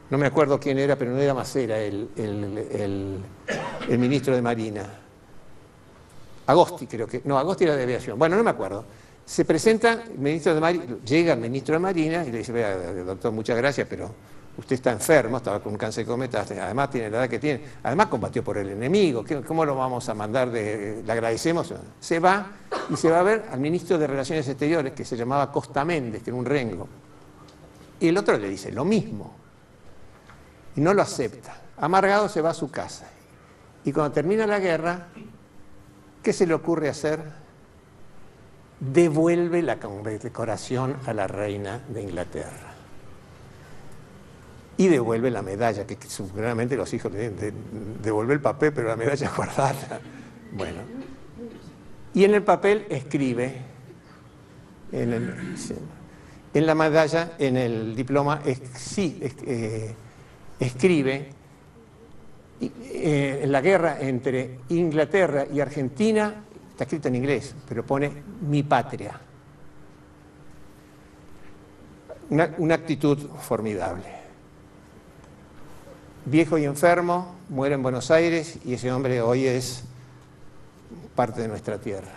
no me acuerdo quién era, pero no era Macera, el ministro de Marina. Agosti, creo que. No, Agosti era de aviación. Bueno, no me acuerdo. Se presenta el ministro de Marina, llega el ministro de Marina y le dice, vea, doctor, muchas gracias, pero usted está enfermo, estaba con un cáncer de metástasis, además tiene la edad que tiene, además combatió por el enemigo, ¿cómo lo vamos a mandar? Le agradecemos. Se va y se va a ver al ministro de Relaciones Exteriores, que se llamaba Costa Méndez, que era un rengo. Y el otro le dice lo mismo. Y no lo acepta. Amargado se va a su casa. Y cuando termina la guerra, ¿qué se le ocurre hacer? Devuelve la condecoración a la reina de Inglaterra. Y devuelve la medalla, que seguramente los hijos le dicen, devuelve el papel, pero la medalla guardada. Bueno. Y en el papel escribe, en la medalla, en el diploma, escribe, en la guerra entre Inglaterra y Argentina, está escrito en inglés, pero pone mi patria. Una actitud formidable. Viejo y enfermo, muere en Buenos Aires y ese hombre hoy es parte de nuestra tierra.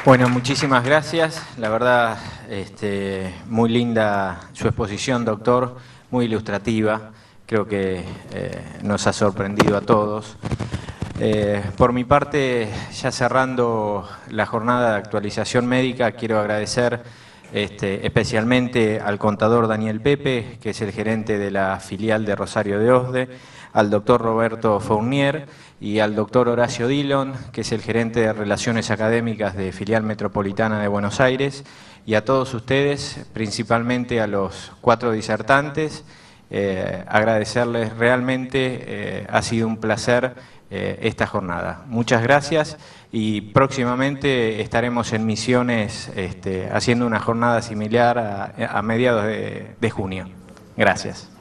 Bueno, muchísimas gracias. La verdad, muy linda su exposición, doctor, muy ilustrativa. Creo que nos ha sorprendido a todos. Por mi parte, ya cerrando la jornada de actualización médica, quiero agradecer especialmente al contador Daniel Pepe, que es el gerente de la filial de Rosario de Osde, al doctor Roberto Fournier y al doctor Horacio Dillon, que es el gerente de Relaciones Académicas de Filial Metropolitana de Buenos Aires, y a todos ustedes, principalmente a los 4 disertantes, agradecerles realmente, ha sido un placer esta jornada. Muchas gracias y próximamente estaremos en Misiones haciendo una jornada similar a mediados de junio. Gracias.